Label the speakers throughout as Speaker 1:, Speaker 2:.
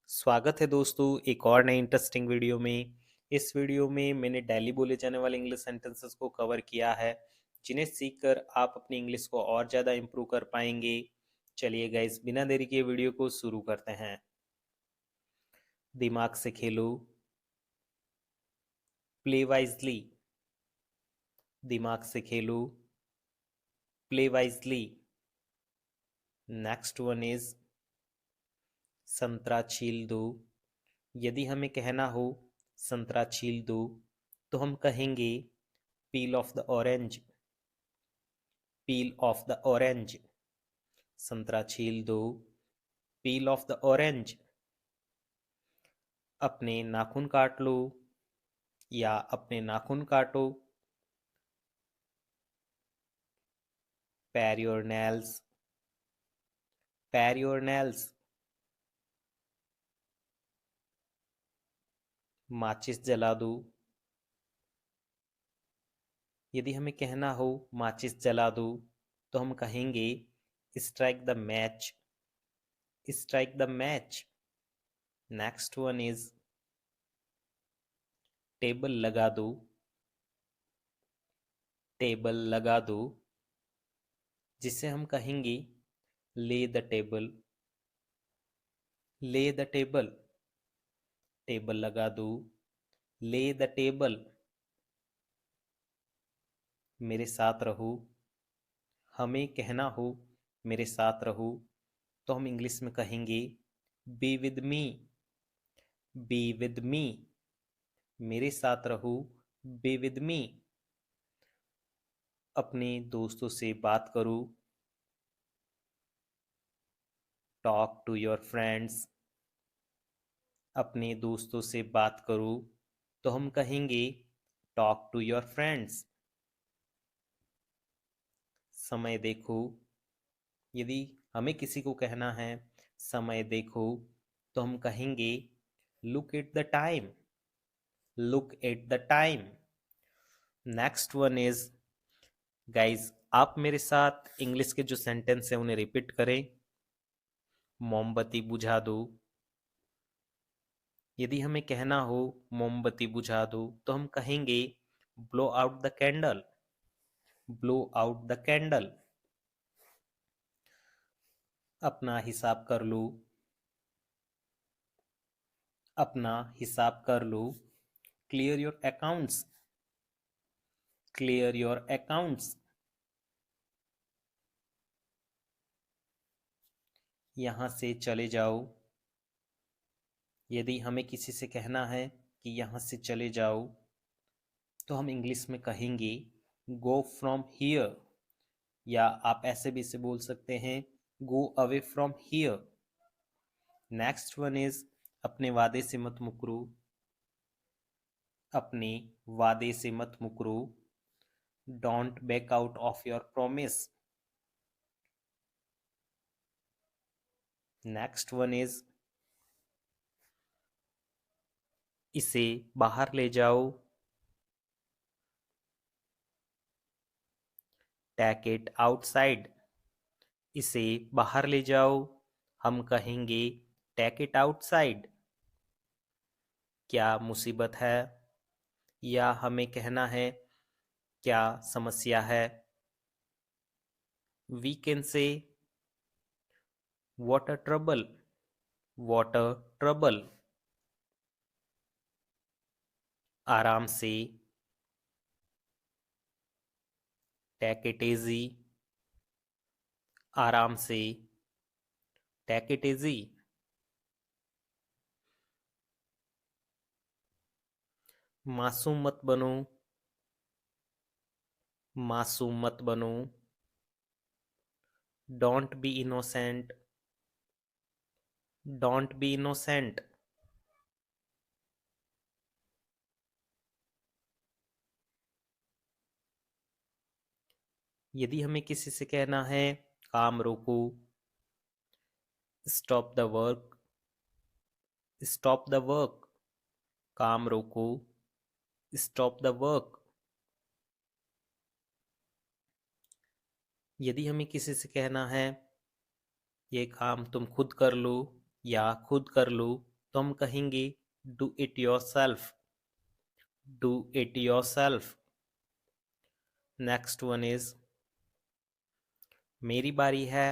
Speaker 1: स्वागत है दोस्तों एक और नई इंटरेस्टिंग वीडियो में। इस वीडियो में मैंने डेली बोले जाने वाले इंग्लिश सेंटेंसेस को कवर किया है, जिन्हें सीखकर आप अपनी इंग्लिश को और ज़्यादा इम्प्रूव कर पाएंगे। चलिए गाइस, बिना देरी के वीडियो को शुरू करते हैं। दिमाग से खेलो, प्ले वाइजली। दिमाग से खेलो, play wisely. Next one is संतरा छील दो। यदि हमें कहना हो संतरा छील दो, तो हम कहेंगे पील of the orange. Peel of the orange. संतरा छील दो, पील ऑफ द ऑरेंज। अपने नाखून काट लो या अपने नाखून काटो। पैर योर नेल्स। पैर योर नेल्स। माचिस जला दो। यदि हमें कहना हो माचिस जला दो, तो हम कहेंगे strike the match. Strike the match. Next one is table लगा दो। टेबल लगा दो, जिसे हम कहेंगे ले द टेबल। ले द टेबल। टेबल लगा दो, ले द टेबल। मेरे साथ रहो। हमें कहना हो मेरे साथ रहो, तो हम इंग्लिश में कहेंगे be with me. Be with me. मेरे साथ रहो, बी विद मी। अपने दोस्तों से बात करो। Talk to your friends. अपने दोस्तों से बात करो, तो हम कहेंगे टॉक टू योर फ्रेंड्स। समय देखो। यदि हमें किसी को कहना है समय देखो, तो हम कहेंगे look at the time. Look at the time. Next one is guys, आप मेरे साथ इंग्लिश के जो सेंटेंस है उन्हें रिपीट करें। मोमबत्ती बुझा दो। यदि हमें कहना हो मोमबत्ती बुझा दो, तो हम कहेंगे blow out the candle. Blow out the candle. अपना हिसाब कर लो। अपना हिसाब कर लो। Clear your accounts. Clear your accounts. यहां से चले जाओ। यदि हमें किसी से कहना है कि यहां से चले जाओ, तो हम इंग्लिश में कहेंगे गो फ्रॉम हियर। या आप ऐसे भी इसे बोल सकते हैं go away from here. Next one is अपने वादे से मत मुकरो। अपने वादे से मत मुकरो। Don't back out of your promise. Next one is इसे बाहर ले जाओ। Take it outside. इसे बाहर ले जाओ, हम कहेंगे टेक इट आउटसाइड। क्या मुसीबत है, या हमें कहना है क्या समस्या है, we can say what a trouble. What a trouble. आराम से। Take it easy. आराम से। Take it easy. मासूम मत बनो। मासूम मत बनो। Don't be innocent. Don't be innocent. यदि हमें किसी से कहना है काम रोको, stop the work. Stop the work. काम रोको, स्टॉप द वर्क। यदि हमें किसी से कहना है ये काम तुम खुद कर लो या खुद कर लो, तो हम कहेंगे do it yourself, do it yourself. Next one is मेरी बारी है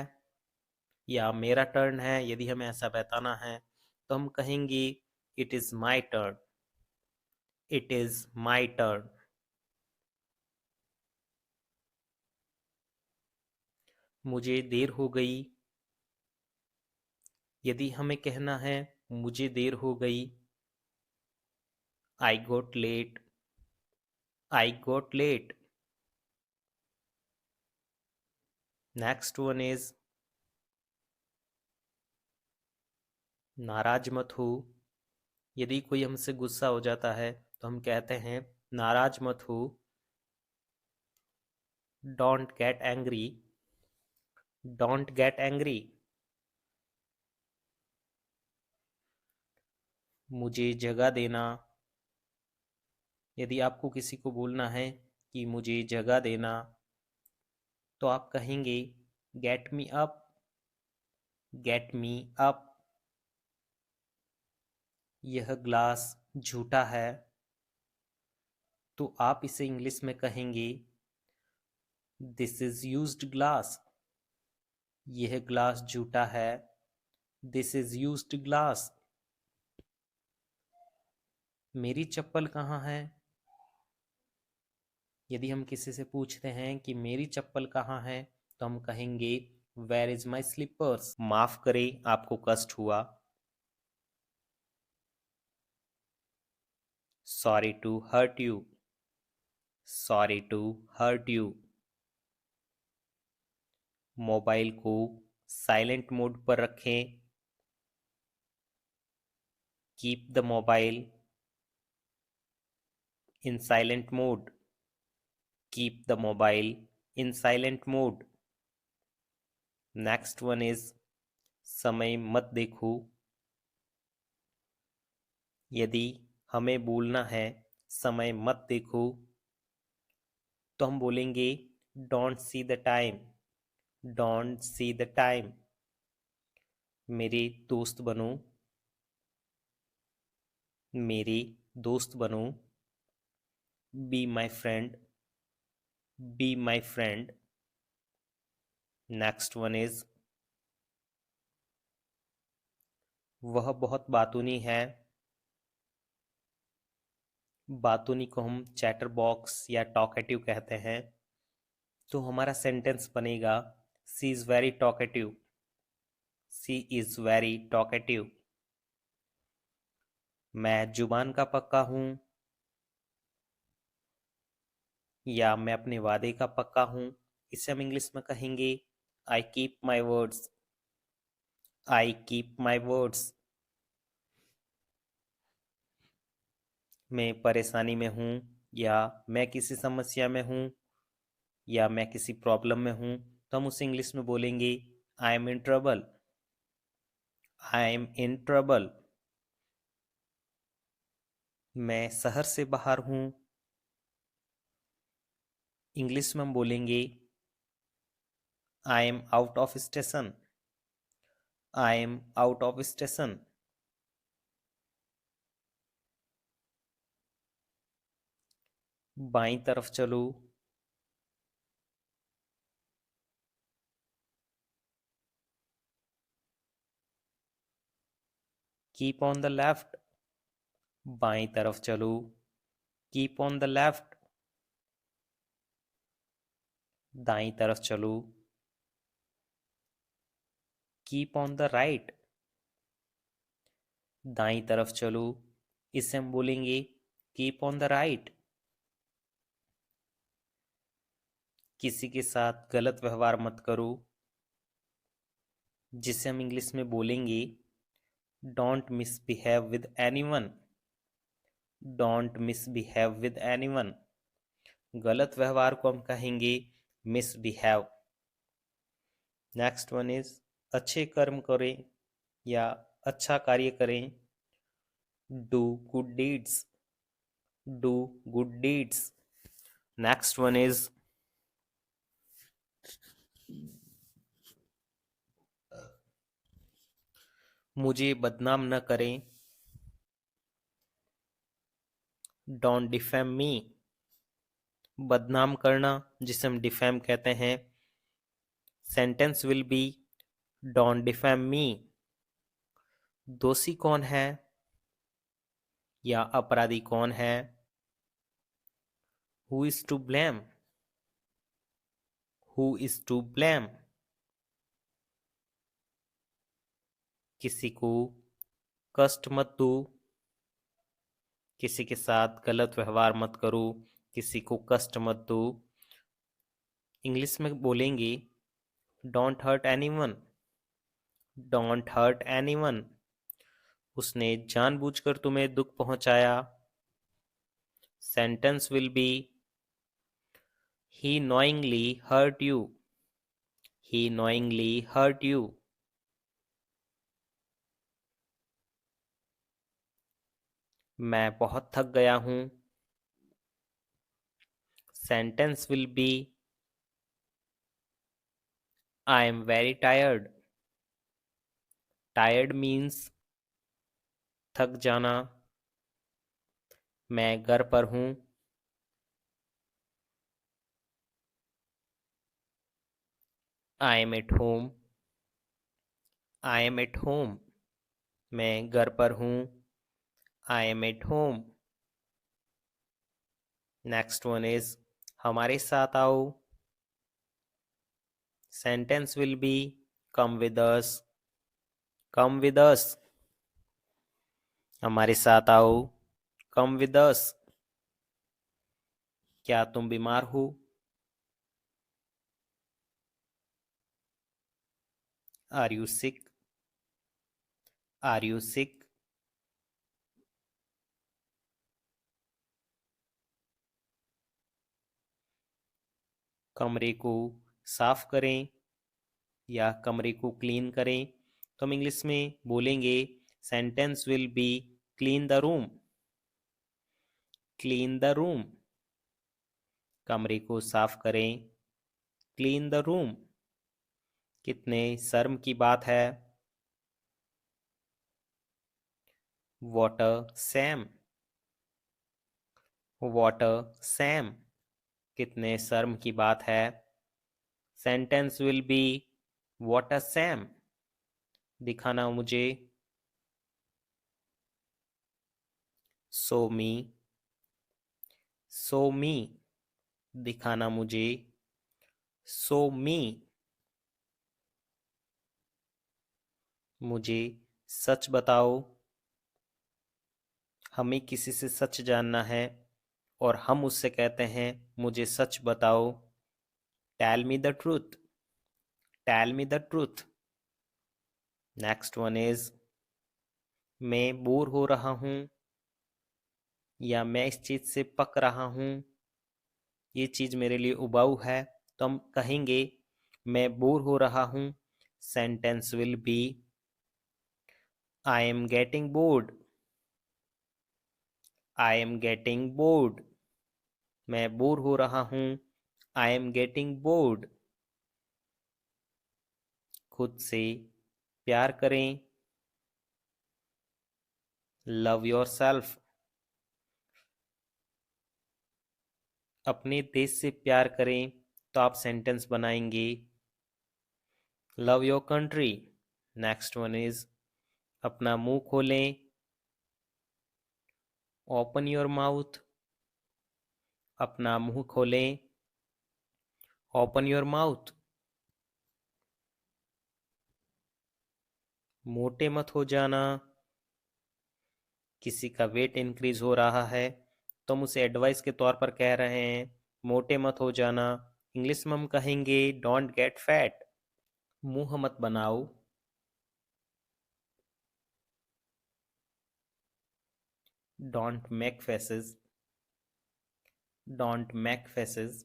Speaker 1: या मेरा टर्न है। यदि हमें ऐसा बताना है तो हम कहेंगे it is my turn, it is my turn. मुझे देर हो गई। यदि हमें कहना है मुझे देर हो गई, I got late, I got late. Next one is नाराज मत हो। यदि कोई हमसे गुस्सा हो जाता है तो हम कहते हैं नाराज मत हो, don't get angry, don't get angry. मुझे जगह देना। यदि आपको किसी को बोलना है कि मुझे जगह देना तो आप कहेंगे get me up, get me up. यह ग्लास झूठा है तो आप इसे इंग्लिश में कहेंगे दिस इज यूज्ड ग्लास। यह ग्लास झूठा है, दिस इज यूज्ड ग्लास। मेरी चप्पल कहाँ है। यदि हम किसी से पूछते हैं कि मेरी चप्पल कहाँ है तो हम कहेंगे वेयर इज माई स्लीपर्स। माफ करें, आपको कष्ट हुआ। Sorry to hurt you, sorry to hurt you. Mobile को साइलेंट मोड पर रखें, keep the mobile in silent mode, keep the mobile in silent mode. Next one is समय मत देखो। यदि हमें बोलना है समय मत देखो तो हम बोलेंगे don't see the time, don't see the time. मेरे दोस्त बनो, मेरे दोस्त बनो, be my friend, be my friend. Next one is वह बहुत बातूनी है। बातूनी को हम चैटर बॉक्स या टॉकेटिव कहते हैं। तो हमारा सेंटेंस बनेगा she is very talkative, she is very talkative. मैं जुबान का पक्का हूं या मैं अपने वादे का पक्का हूं। इसे हम इंग्लिश में कहेंगे I keep my words, I keep my words. मैं परेशानी में हूं या मैं किसी समस्या में हूं या मैं किसी प्रॉब्लम में हूं तो हम उसे इंग्लिश में बोलेंगे I am in trouble, I am in trouble. मैं शहर से बाहर हूं। इंग्लिश में हम बोलेंगे I am out of station, I am out of station. बाईं तरफ चलो, कीप ऑन द लेफ्ट। बाईं तरफ चलो, कीप ऑन द लेफ्ट। दाईं तरफ चलो, कीप ऑन द राइट। दाईं तरफ चलो, इसे हम बोलेंगे कीप ऑन द राइट। किसी के साथ गलत व्यवहार मत करो, जिसे हम इंग्लिश में बोलेंगे don't misbehave with anyone, don't misbehave with anyone. गलत व्यवहार को हम कहेंगे मिसबिहेव। नेक्स्ट वन इज अच्छे कर्म करें या अच्छा कार्य करें, do good deeds, do good deeds. Next one is मुझे बदनाम न करें, डोंट डिफेम मी, बदनाम करना जिसे हम डिफेम कहते हैं। Sentence will be don't defame me. दोषी कौन है या अपराधी कौन है? Who is to blame, who is to blame. किसी को कष्ट मत दो, किसी के साथ गलत व्यवहार मत करो, किसी को कष्ट मत दो। इंग्लिश में बोलेंगे don't hurt anyone, don't hurt anyone. उसने जानबूझकर तुम्हें दुख पहुंचाया। Sentence will be he knowingly hurt you, he knowingly hurt you. मैं बहुत थक गया हूं। Sentence will be I am very tired. Tired means थक जाना। मैं घर पर हूं। I am at home, I am at home. मैं घर पर हूं। I am at home. Next one is हमारे साथ आओ। Sentence will B come with us, come with us. हमारे साथ आओ, कम विद अस। क्या तुम बीमार हो? Are you sick, are you sick. कमरे को साफ करें या कमरे को क्लीन करें, तो हम इंग्लिश में बोलेंगे sentence will B clean the room, clean the room. कमरे को साफ करें, क्लीन द रूम। कितने शर्म की बात है। What a Sam, what a Sam. कितने शर्म की बात है। Sentence will be what a Sam. दिखाना मुझे, शो मी, शो मी। दिखाना मुझे, शो मी। मुझे सच बताओ। हमें किसी से सच जानना है और हम उससे कहते हैं मुझे सच बताओ। Tell me the truth, tell me the truth. Next one is मैं बोर हो रहा हूं या मैं इस चीज से पक रहा हूं, ये चीज मेरे लिए उबाऊ है, तो हम कहेंगे मैं बोर हो रहा हूं। Sentence will be I am getting bored, I am getting bored. मैं बोर हो रहा हूं। I am getting bored. खुद से प्यार करें, लव योर सेल्फ। अपने देश से प्यार करें, तो आप सेंटेंस बनाएंगे love your country. Next one is अपना मुंह खोलें, ओपन योर माउथ। अपना मुंह खोलें, ओपन योर माउथ। मोटे मत हो जाना। किसी का वेट इंक्रीज हो रहा है तो हम उसे एडवाइस के तौर पर कह रहे हैं मोटे मत हो जाना। इंग्लिश में हम कहेंगे डोंट गेट फैट। मुंह मत बनाओ, don't make faces, don't make faces.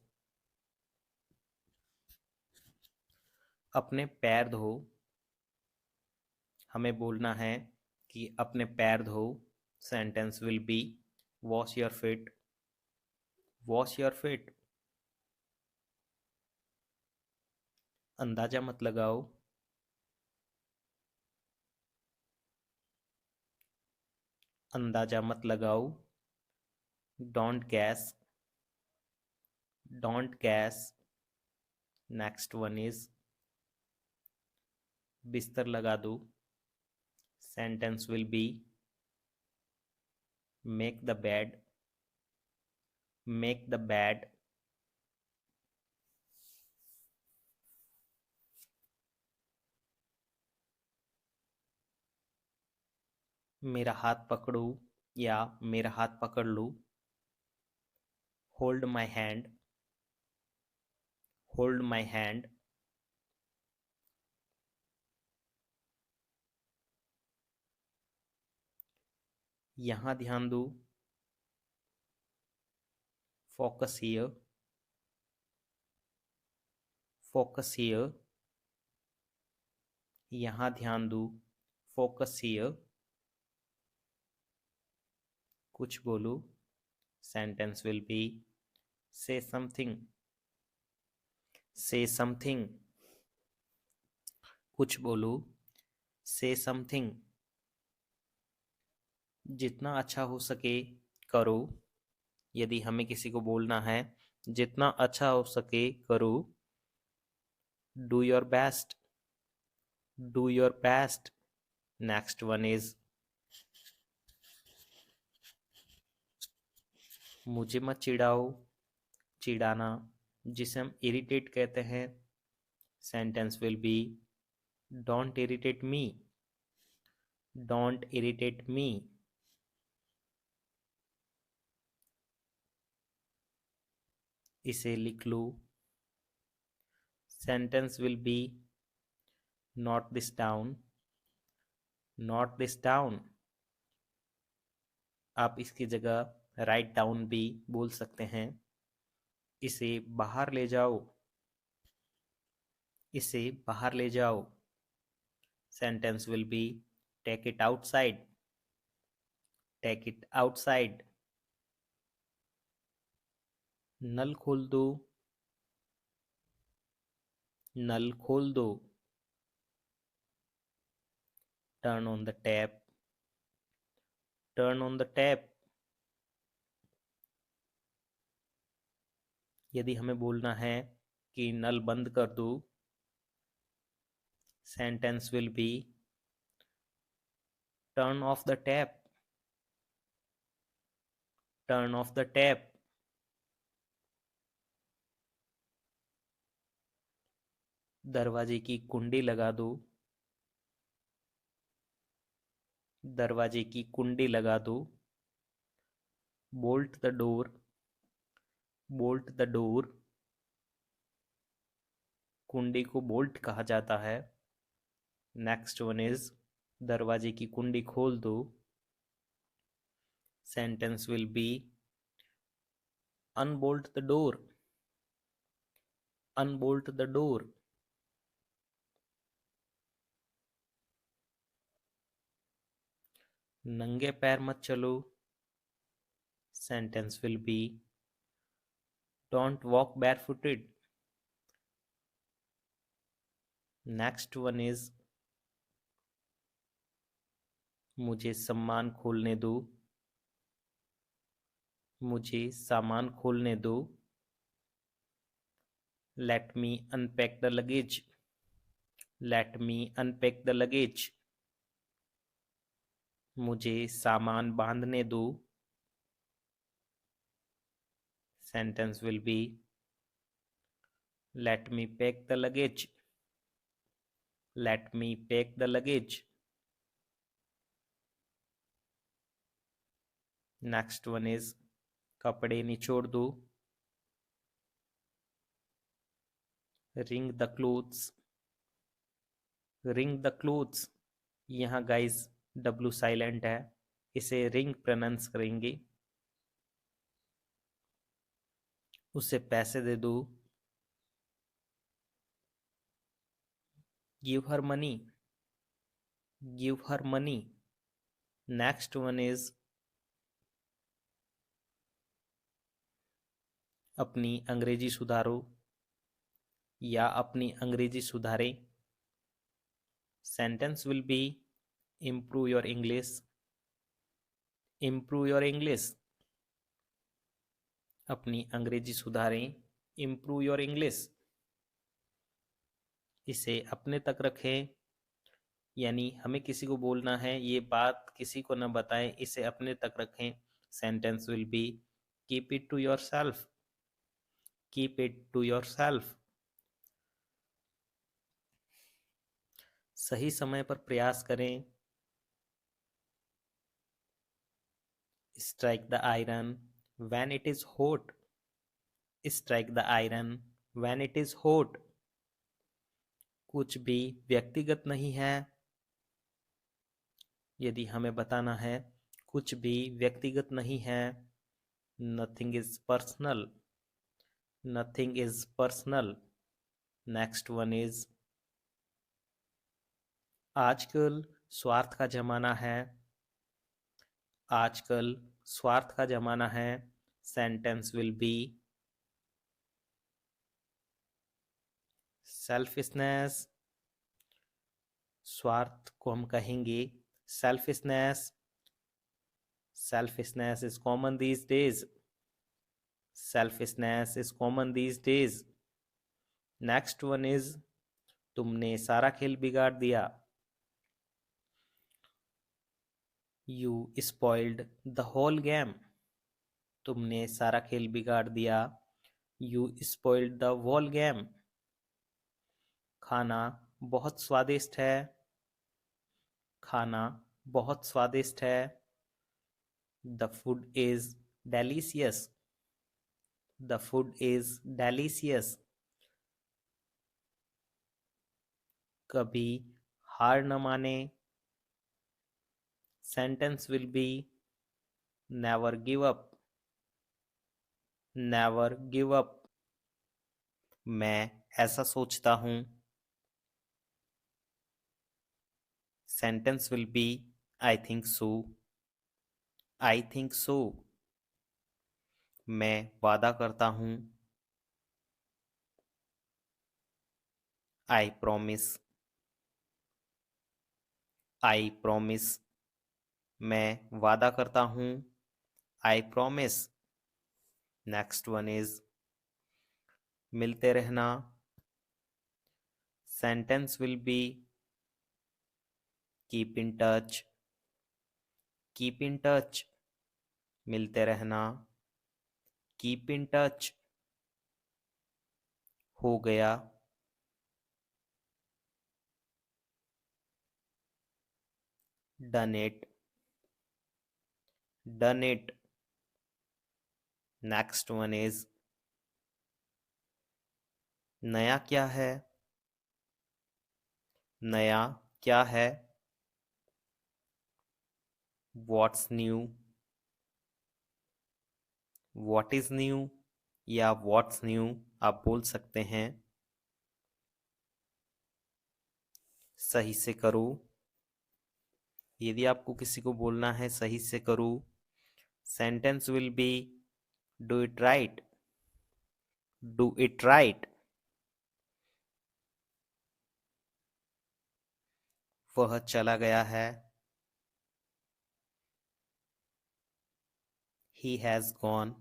Speaker 1: अपने पैर धो, हमें बोलना है कि अपने पैर धो। Sentence will be wash your feet, wash your feet. अंदाजा मत लगाओ, अंदाजा मत लगाओ। don't guess, don't guess. Next one is बिस्तर लगा दो. Sentence will be make the bed, make the bed. मेरा हाथ पकड़ो या मेरा हाथ पकड़ लो. Hold my hand, hold my hand. यहाँ ध्यान दो. Focus here, focus here. यहाँ ध्यान दो. Focus here. कुछ बोलो. Sentence will be say something, say something. कुछ बोलो. Say something. जितना अच्छा हो सके करो. यदि हमें किसी को बोलना है जितना अच्छा हो सके करो. Do your best, do your best. Next one is मुझे मत चिढ़ाओ. चिढ़ाना जिसे हम इरिटेट कहते हैं. Sentence will be don't irritate me, don't irritate me. इसे लिख लो. Sentence will be note this down, note this down. आप इसकी जगह राइट डाउन भी बोल सकते हैं. इसे बाहर ले जाओ, इसे बाहर ले जाओ. Sentence will be take it outside, take it outside. नल खोल दो, नल खोल दो. Turn on the tap, turn on the tap. यदि हमें बोलना है कि नल बंद कर दो. Sentence will be turn off the tap, turn off the tap. दरवाजे की कुंडी लगा दो, दरवाजे की कुंडी लगा दो. Bolt the door, bolt the door. कुंडी को बोल्ट कहा जाता है. नेक्स्ट वन इज दरवाजे की कुंडी खोल दो. Sentence will be unbolt the door, unbolt the door. नंगे पैर मत चलो. Sentence will be don't walk barefooted. Next one is मुझे सम्मान खोलने दो, मुझे सामान खोलने दो. Let me unpack the luggage, let me unpack the luggage. मुझे सामान बांधने दो. Sentence will be let me pack the luggage, let me pack the luggage. Next one is कपड़े निचोड़ दो. Wring the clothes, ring the clothes. यहाँ guys W silent है. इसे रिंग प्रोनाउंस करेंगे. उसे पैसे दे दो. Give her money, give her money. Next one is अपनी अंग्रेजी सुधारो या अपनी अंग्रेजी सुधारें. Sentence will B improve your English, improve your English. अपनी अंग्रेजी सुधारें, इम्प्रूव योर इंग्लिश। इसे अपने तक रखें, यानी हमें किसी को बोलना है, ये बात किसी को न बताएं, इसे अपने तक रखें। Sentence will be keep it to yourself, keep it to yourself. सही समय पर प्रयास करें, strike the iron when it is hot, strike the iron when it is hot. कुछ भी व्यक्तिगत नहीं है, यदि हमें बताना है कुछ भी व्यक्तिगत नहीं है, nothing is personal, nothing is personal. Next one is आजकल स्वार्थ का जमाना है, आजकल स्वार्थ का जमाना है। सेंटेंस विल बी सेल्फिशनेस, स्वार्थ को हम कहेंगे selfishness, selfishness is common these days, selfishness is common these days. Next one is तुमने सारा खेल बिगाड़ दिया, you spoiled the whole game, तुमने सारा खेल बिगाड़ दिया, you spoiled the whole game. खाना बहुत स्वादिष्ट है, खाना बहुत स्वादिष्ट है, the food is delicious, the food is delicious. कभी हार न माने, sentence will be never give up, never give up. मैं ऐसा सोचता हूं, sentence will be I think so, I think so. मैं वादा करता हूं, आई प्रॉमिस, आई प्रॉमिस। मैं वादा करता हूं, I promise. Next one is मिलते रहना, sentence will be keep in touch, keep in touch. मिलते रहना, कीप इन टच। हो गया, done it, done it. Next one is नया क्या है, नया क्या है, what's new, what is new या व्हाट्स न्यू आप बोल सकते हैं। सही से करो, यदि आपको किसी को बोलना है सही से करो, sentence will B do it right, do it right. वह चला गया है, he has gone,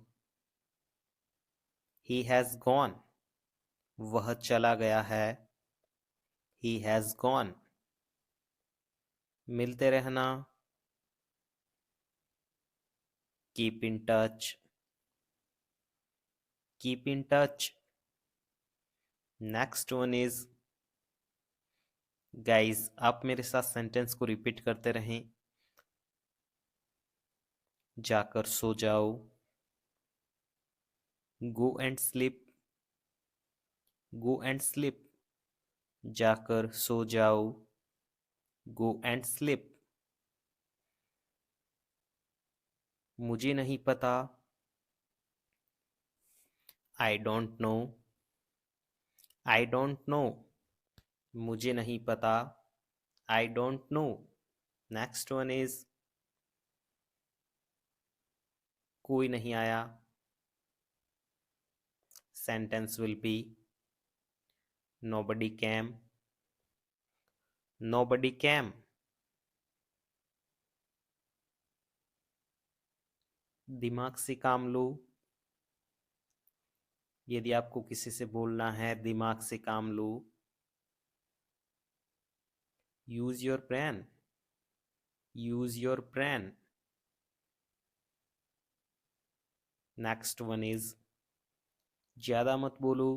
Speaker 1: he has gone. वह चला गया है, ही हैज गॉन। मिलते रहना, keep in touch, keep in touch. Next one is guys, आप मेरे साथ सेंटेंस को रिपीट करते रहें। जाकर सो जाओ, go and sleep, go and sleep. जाकर सो जाओ, गो एंड स्लीप। मुझे नहीं पता, I don't know, I don't know. मुझे नहीं पता, I don't know. Next one is कोई नहीं आया, sentence will B nobody came, nobody came। दिमाग से काम लो, यदि आपको किसी से बोलना है दिमाग से काम लो, use your brain, use your brain. Next one is ज्यादा मत बोलो।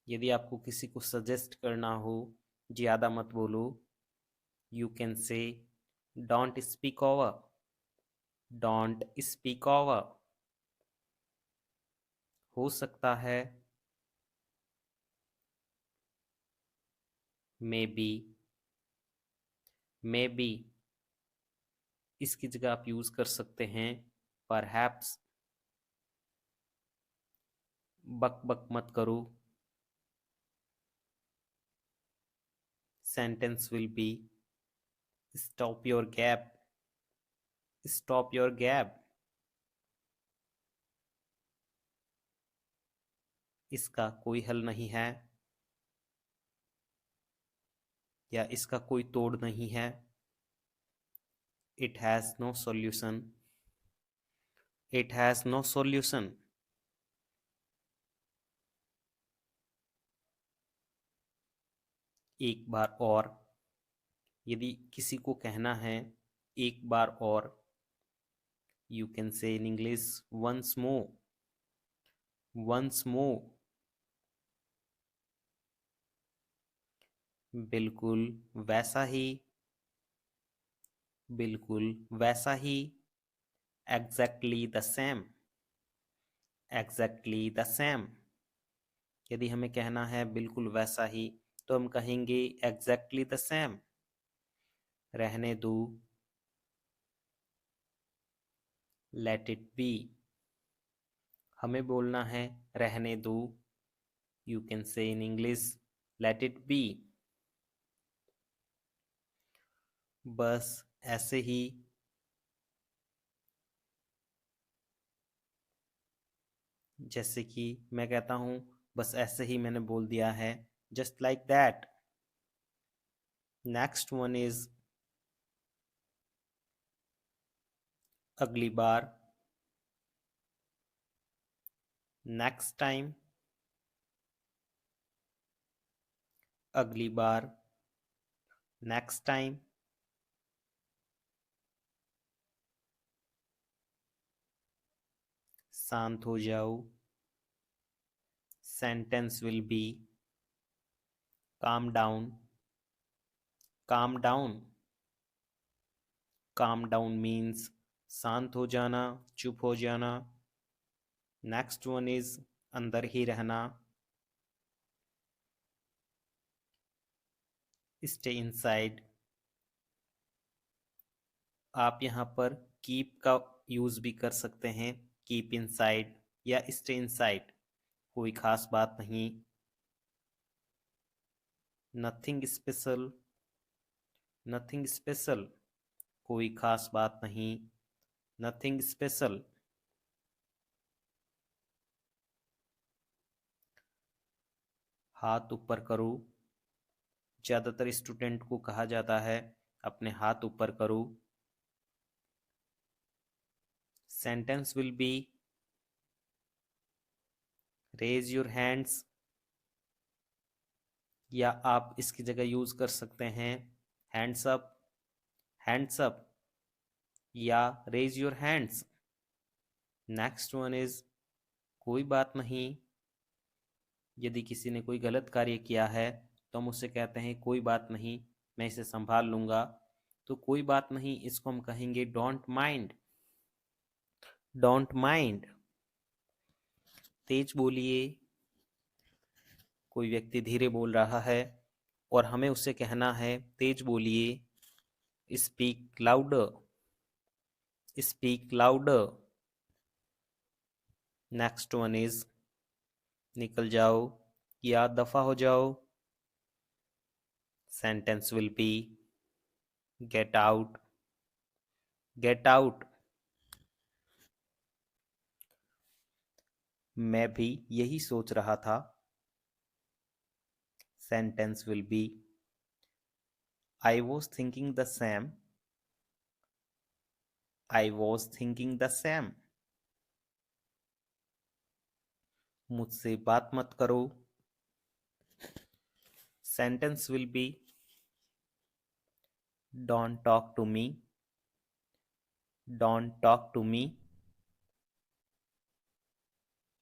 Speaker 1: यदि आपको किसी को सजेस्ट करना हो, ज्यादा मत बोलो, यू कैन से don't speak over, don't speak over. हो सकता है, मे बी, मे बी। इसकी जगह आप यूज कर सकते हैं परहैप्स। बक बक मत करो। Sentence will be stop your gap, stop your gap. इसका कोई हल नहीं है, या इसका कोई तोड़ नहीं है। It has no solution, it has no solution. एक बार और। यदि किसी को कहना है एक बार और, you can say in English once more, once more. बिल्कुल वैसा ही, बिल्कुल वैसा ही। Exactly the same, exactly the same. यदि हमें कहना है बिल्कुल वैसा ही, तो हम कहेंगे एग्जैक्टली द सेम। रहने दो, लेट इट बी। हमें बोलना है रहने दो, you can say in English let it be. बस ऐसे ही। जैसे कि मैं कहता हूं बस ऐसे ही मैंने बोल दिया है, just like that. Next one is अगली बार, नेक्स्ट टाइम, अगली बार, नेक्स्ट टाइम। शांत हो जाओ। Sentence will B calm down, calm down. Calm down means शांत हो जाना, चुप हो जाना। नेक्स्ट वन इज अंदर ही रहना, स्टे इनसाइड। आप यहाँ पर कीप का यूज भी कर सकते हैं, कीप इनसाइड या स्टे इनसाइड, कोई खास बात नहीं। नथिंग स्पेशल, नथिंग स्पेशल, कोई खास बात नहीं, नथिंग स्पेशल। हाथ ऊपर करो। ज्यादातर स्टूडेंट को कहा जाता है अपने हाथ ऊपर करो। Sentence will be raise your hands, या आप इसकी जगह यूज कर सकते हैं हैंड्स अप, हैंड्स अप, या raise your hands. Next one is कोई बात नहीं। यदि किसी ने कोई गलत कार्य किया है तो हम उससे कहते हैं कोई बात नहीं, मैं इसे संभाल लूंगा। तो कोई बात नहीं इसको हम कहेंगे डोंट माइंड, डोंट माइंड। तेज बोलिए। कोई व्यक्ति धीरे बोल रहा है और हमें उससे कहना है तेज बोलिए, speak louder, speak louder. Next one is निकल जाओ या दफा हो जाओ। Sentence will be get out, get out. मैं भी यही सोच रहा था। Sentence will be I was thinking the same, I was thinking the same. मुझसे बात मत करो। Sentence will be don't talk to me. Don't talk to me.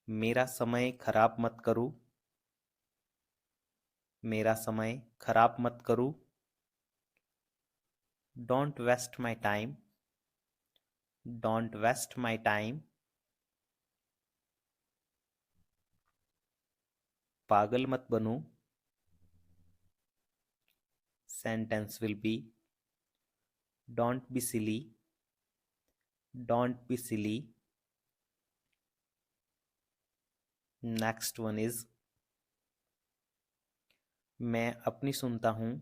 Speaker 1: मेरा समय खराब मत करो। मेरा समय खराब मत करो। Don't waste my time. Don't waste my time. पागल मत बनो। Sentence will be don't be silly. Don't be silly. Next one is मैं अपनी सुनता हूं।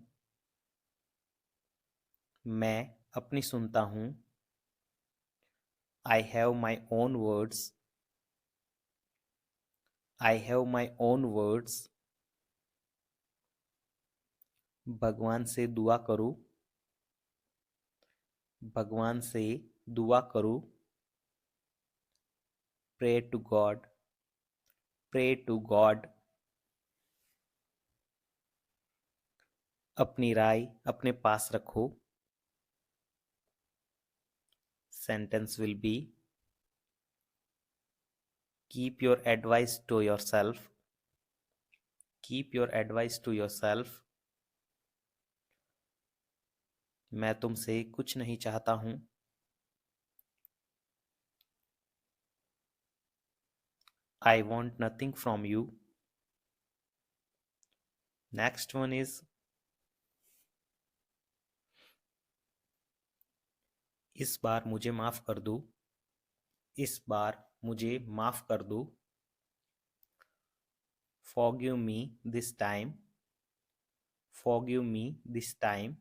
Speaker 1: मैं अपनी सुनता हूं। I have my own words. I have my own words. भगवान से दुआ करो। भगवान से दुआ करो। Pray to God. Pray to God. अपनी राय अपने पास रखो। Sentence will be keep your advice to yourself. Keep your advice to yourself. मैं तुमसे कुछ नहीं चाहता हूं। I want nothing from you. Next one is इस बार मुझे माफ कर दो। इस बार मुझे माफ कर दो। Forgive me this time. Forgive me this time.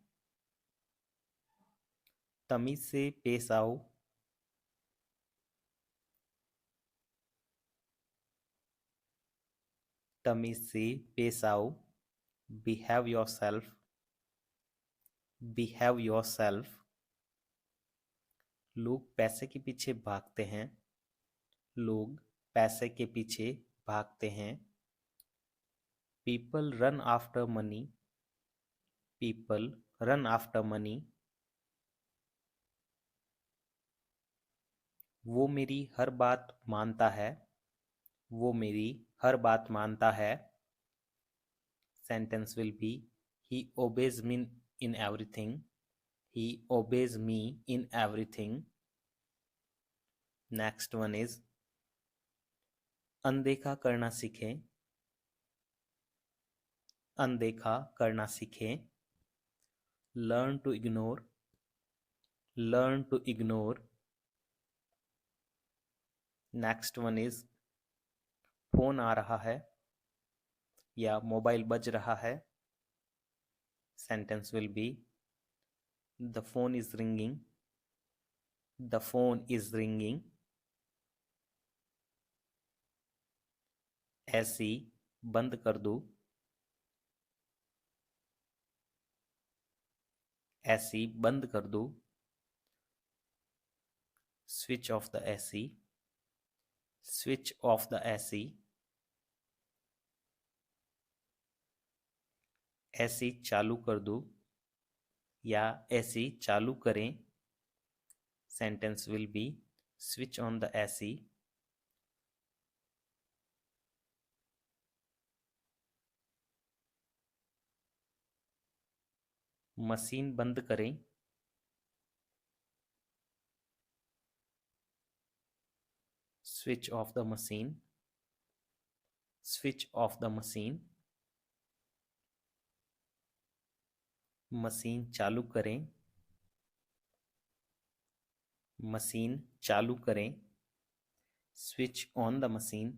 Speaker 1: तमीज से पेश आओ। तमीज से पेश आओ। Behave yourself. Behave yourself. लोग पैसे के पीछे भागते हैं। लोग पैसे के पीछे भागते हैं। People run after money. People run after money. वो मेरी हर बात मानता है। वो मेरी हर बात मानता है। Sentence will be he obeys me in everything. He obeys me in everything. Next one is अनदेखा करना सीखें। अनदेखा करना सीखें। Learn to ignore. Learn to ignore. Next one is phone आ रहा है या मोबाइल बज रहा है। Sentence will be the phone is ringing. The phone is ringing. ऐसी बंद कर दो। ऐसी बंद कर दो। Switch off the AC. Switch off the AC. ऐसी चालू कर दो या ऐसी चालू करें। Sentence will be switch on the AC. Machine बंद करें। Switch off the machine. Switch off the machine. Machine चालू करें। मशीन चालू करें। Switch on the machine.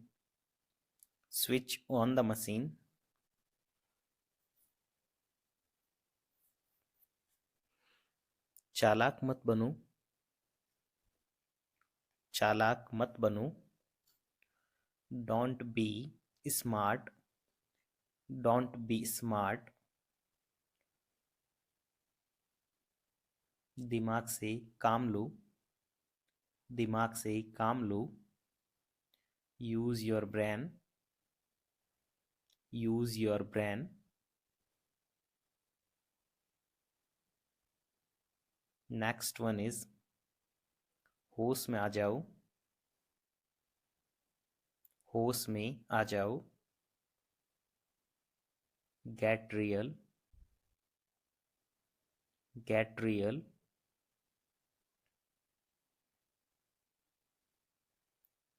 Speaker 1: Switch on the machine. चालाक मत बनो। चालाक मत बनो। Don't be smart. Don't be smart. दिमाग से काम लो। दिमाग से काम लो। Use your brain. Use your brain. Next one is होश में आ जाओ। होश में आ जाओ। Get real. Get real.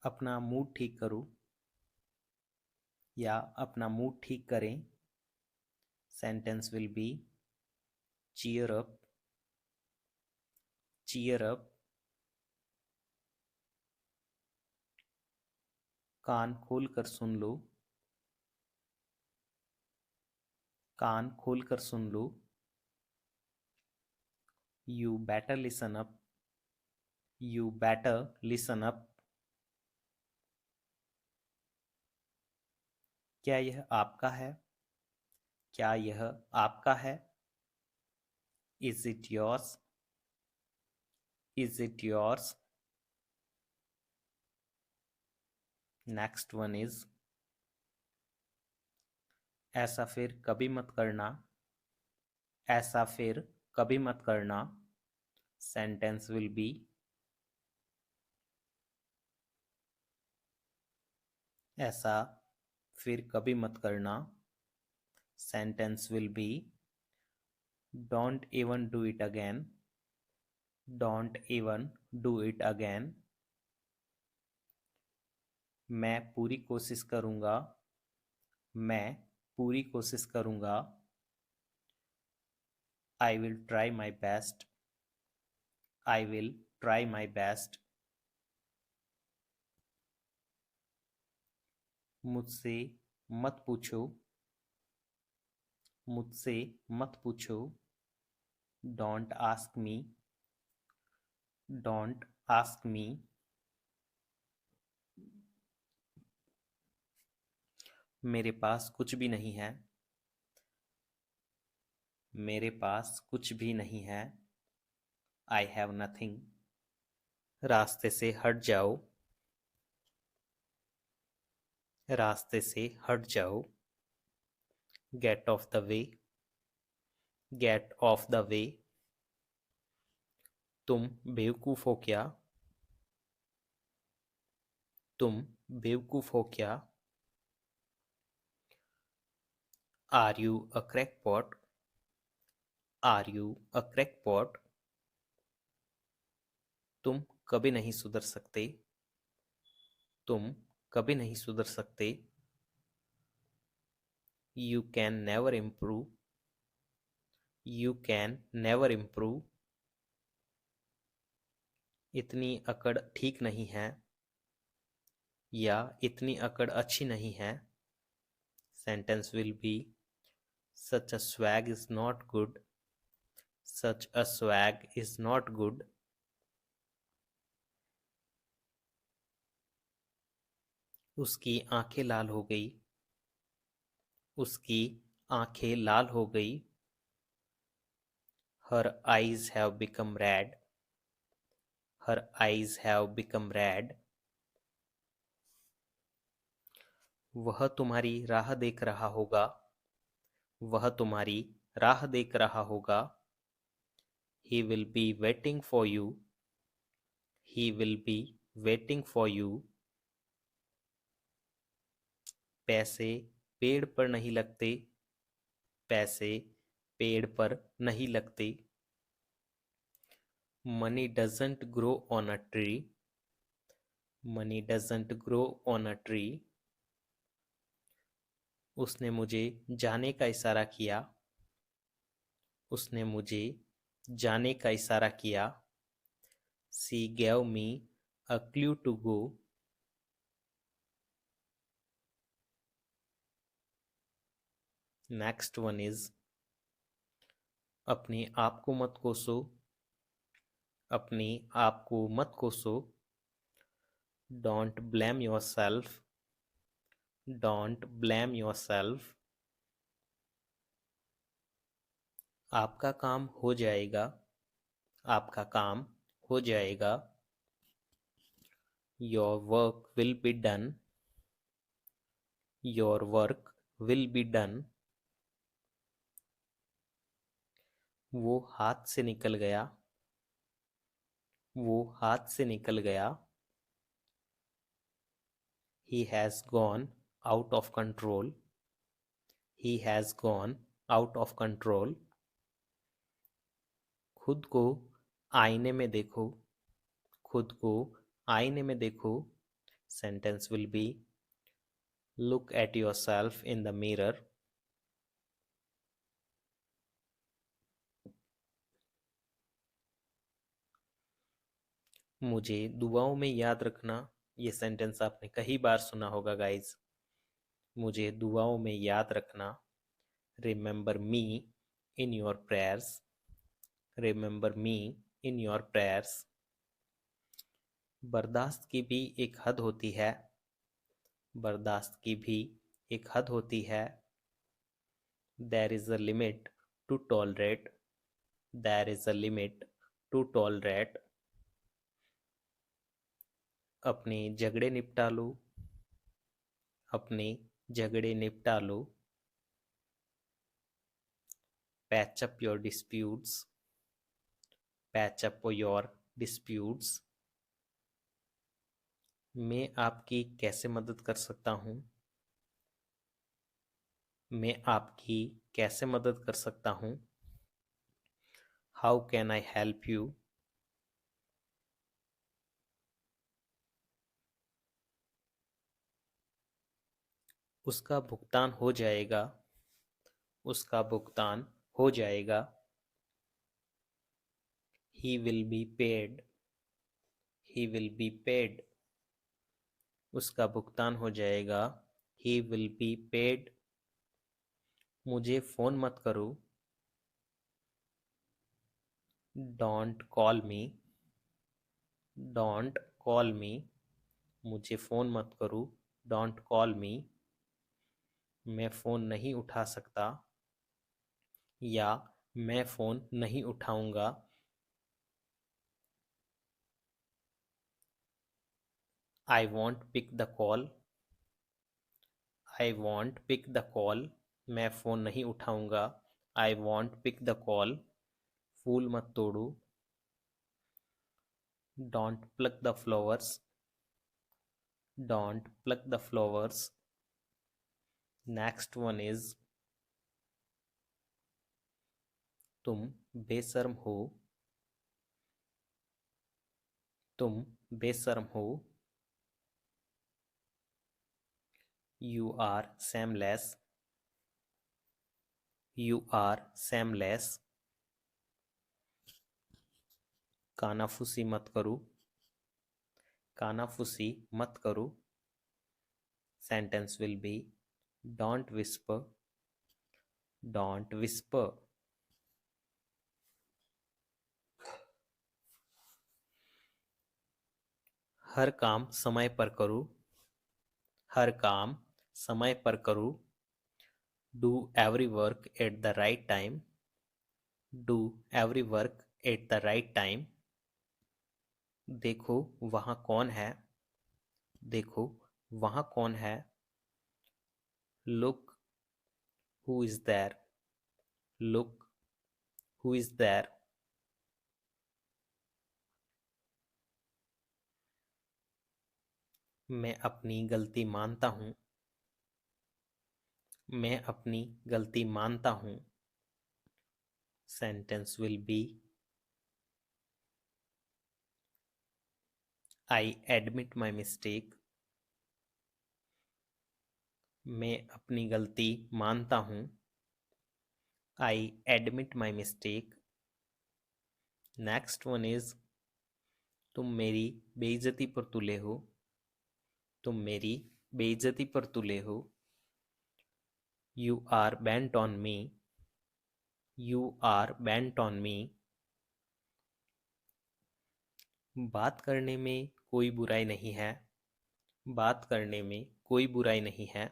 Speaker 1: अपना मूड ठीक करो या अपना मूड ठीक करें। Sentence will be cheer up. Cheer up. कान खोल कर सुन लो। कान खोल कर सुन लो। You better listen up. You better listen up. क्या यह आपका है? क्या यह आपका है? Is it yours? Is it yours? Next one is ऐसा फिर कभी मत करना। ऐसा फिर कभी मत करना। सेंटेंस विल बी ऐसा फिर कभी मत करना। Sentence will be don't even do it again. Don't even do it again. मैं पूरी कोशिश करूंगा। मैं पूरी कोशिश करूंगा। I will try my best. I will try my best. मुझसे मत पूछो। मुझसे मत पूछो। Don't ask me. Don't ask me. मेरे पास कुछ भी नहीं है। मेरे पास कुछ भी नहीं है। I have nothing. रास्ते से हट जाओ। रास्ते से हट जाओ। Get off the way. Get off the way. तुम बेवकूफ हो क्या? तुम बेवकूफ हो क्या? Are you a crackpot? Are you a crackpot? तुम कभी नहीं सुधर सकते। तुम कभी नहीं सुधर सकते। You can never improve. You can never improve. इतनी अकड़ ठीक नहीं है या इतनी अकड़ अच्छी नहीं है। Sentence will B such a swag is not good. Such a swag is not good. उसकी आंखें लाल हो गई। उसकी आंखें लाल हो गई। Her eyes have become red. Her eyes have become red. वह तुम्हारी राह देख रहा होगा। वह तुम्हारी राह देख रहा होगा। He will be waiting for you. He will be waiting for you. पैसे पेड़ पर नहीं लगते। पैसे पेड़ पर नहीं लगते। Money doesn't grow on a tree. Money doesn't grow on a tree. उसने मुझे जाने का इशारा किया। उसने मुझे जाने का इशारा किया। She gave me a clue to go. Next one is अपने आप को मत कोसो। अपने आप को मत कोसो। Don't blame your self. Don't blame your self. आपका काम हो जाएगा। आपका काम हो जाएगा। Your work will be done. Your work will be done. वो हाथ से निकल गया, वो हाथ से निकल गया. He has gone out of control. He has gone out of control. खुद को आईने में देखो, खुद को आईने में देखो. Sentence will be look at yourself in the mirror. मुझे दुआओं में याद रखना. ये सेंटेंस आपने कई बार सुना होगा गाइज. मुझे दुआओं में याद रखना. Remember me in your prayers. Remember me in your prayers. बर्दाश्त की भी एक हद होती है. बर्दाश्त की भी एक हद होती है. There is a limit to tolerate. There is a limit to tolerate. अपने झगड़े निपटा लो. अपने झगड़े निपटा लो. Patch up your disputes. Patch up your disputes. मैं आपकी कैसे मदद कर सकता हूँ. मैं आपकी कैसे मदद कर सकता हूँ. How can I help you. उसका भुगतान हो जाएगा. उसका भुगतान हो जाएगा. He will be paid. He will be paid. उसका भुगतान हो जाएगा. He will be paid. मुझे फोन मत करो. Don't call me. Don't call मी. मुझे फोन मत करो. डोंट कॉल मी. मैं फोन नहीं उठा सकता, या मैं फोन नहीं उठाऊंगा. I won't pick the call. I won't pick the call. मैं फोन नहीं उठाऊंगा. I won't pick the call. फूल मत तोड़ो. Don't pluck the flowers. Don't pluck the flowers. Next one is तुम बेशर्म हो. तुम बेशर्म हो. You are shameless. You are shameless. कानाफूसी मत करो. कानाफूसी मत करो. Sentence will be don't whisper. Don't whisper. हर काम समय पर करो. हर काम समय पर करो. Do every work at the right time. Do every work at the right time. देखो वहाँ कौन है. देखो वहाँ कौन है. Look who is there. Look who is there. मैं अपनी गलती मानता हूँ. मैं अपनी गलती मानता हूँ. Sentence will be I admit my mistake. मैं अपनी गलती मानता हूँ. I admit my mistake. Next one is तुम मेरी बेइज्जती पर तुले हो. तुम मेरी बेइज्जती पर तुले हो. You are bent on me. You are bent on me. बात करने में कोई बुराई नहीं है. बात करने में कोई बुराई नहीं है.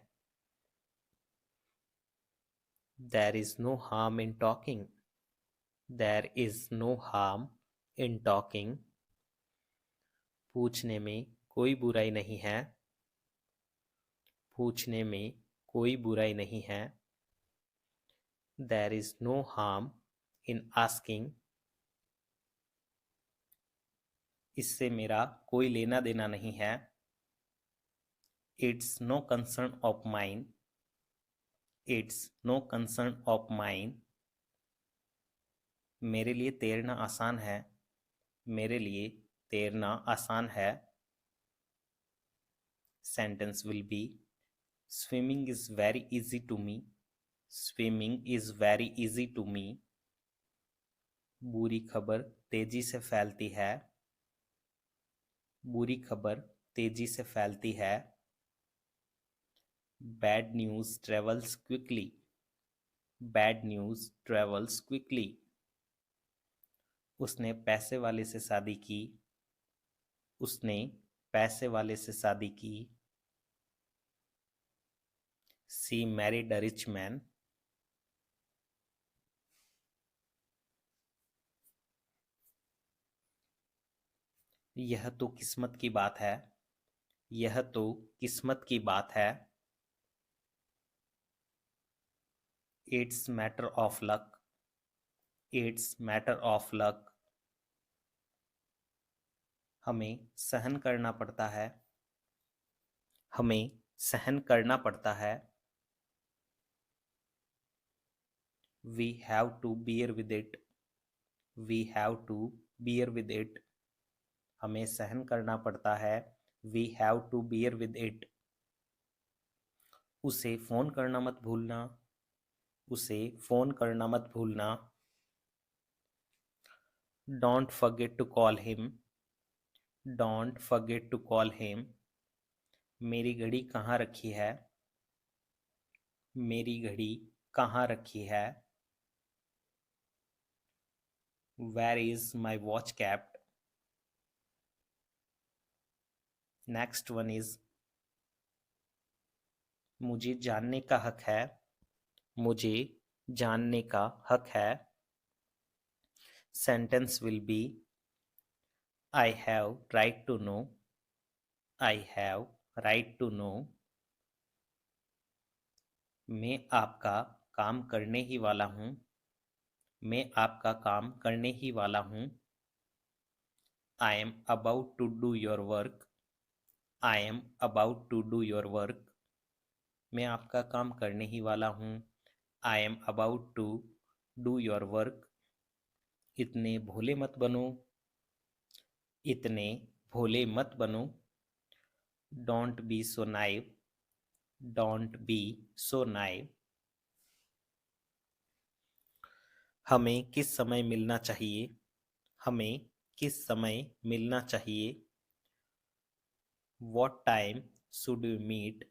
Speaker 1: There is no harm in talking. There is no harm in talking. पूछने में कोई बुराई नहीं है. पूछने में कोई बुराई नहीं है। There is no harm in asking. इससे मेरा कोई लेना देना नहीं है। It's no concern of mine. It's no concern of mine. मेरे लिए तैरना आसान है। मेरे लिए तैरना आसान है। Sentence will be swimming is very easy to me. Swimming is very easy to me. बुरी खबर तेजी से फैलती है। बुरी खबर तेजी से फैलती है। Bad news travels quickly. Bad news travels quickly. उसने पैसे वाले से शादी की। उसने पैसे वाले से शादी की। She married a rich man. यह तो किस्मत की बात है। यह तो किस्मत की बात है। It's matter of luck. It's matter of luck. हमें सहन करना पड़ता है। हमें सहन करना पड़ता है। We have to bear with it. We have to bear with it. हमें सहन करना पड़ता है। We have to bear with it. उसे फोन करना मत भूलना। उसे फोन करना मत भूलना। Don't forget to call him. Don't forget to call him. मेरी घड़ी कहाँ रखी है? मेरी घड़ी कहाँ रखी है? Where is my watch kept? Next one is मुझे जानने का हक है। मुझे जानने का हक है। Sentence will be I have right to know. I have right to know. मैं आपका काम करने ही वाला हूँ। मैं आपका काम करने ही वाला हूँ। I am about to do your work. I am about to do your work. मैं आपका काम करने ही वाला हूँ। I am about to do your work. इतने भोले मत बनो। इतने भोले मत बनो। Don't be so naive. Don't be so naive. हमें किस समय मिलना चाहिए? हमें किस समय मिलना चाहिए? What time should we meet?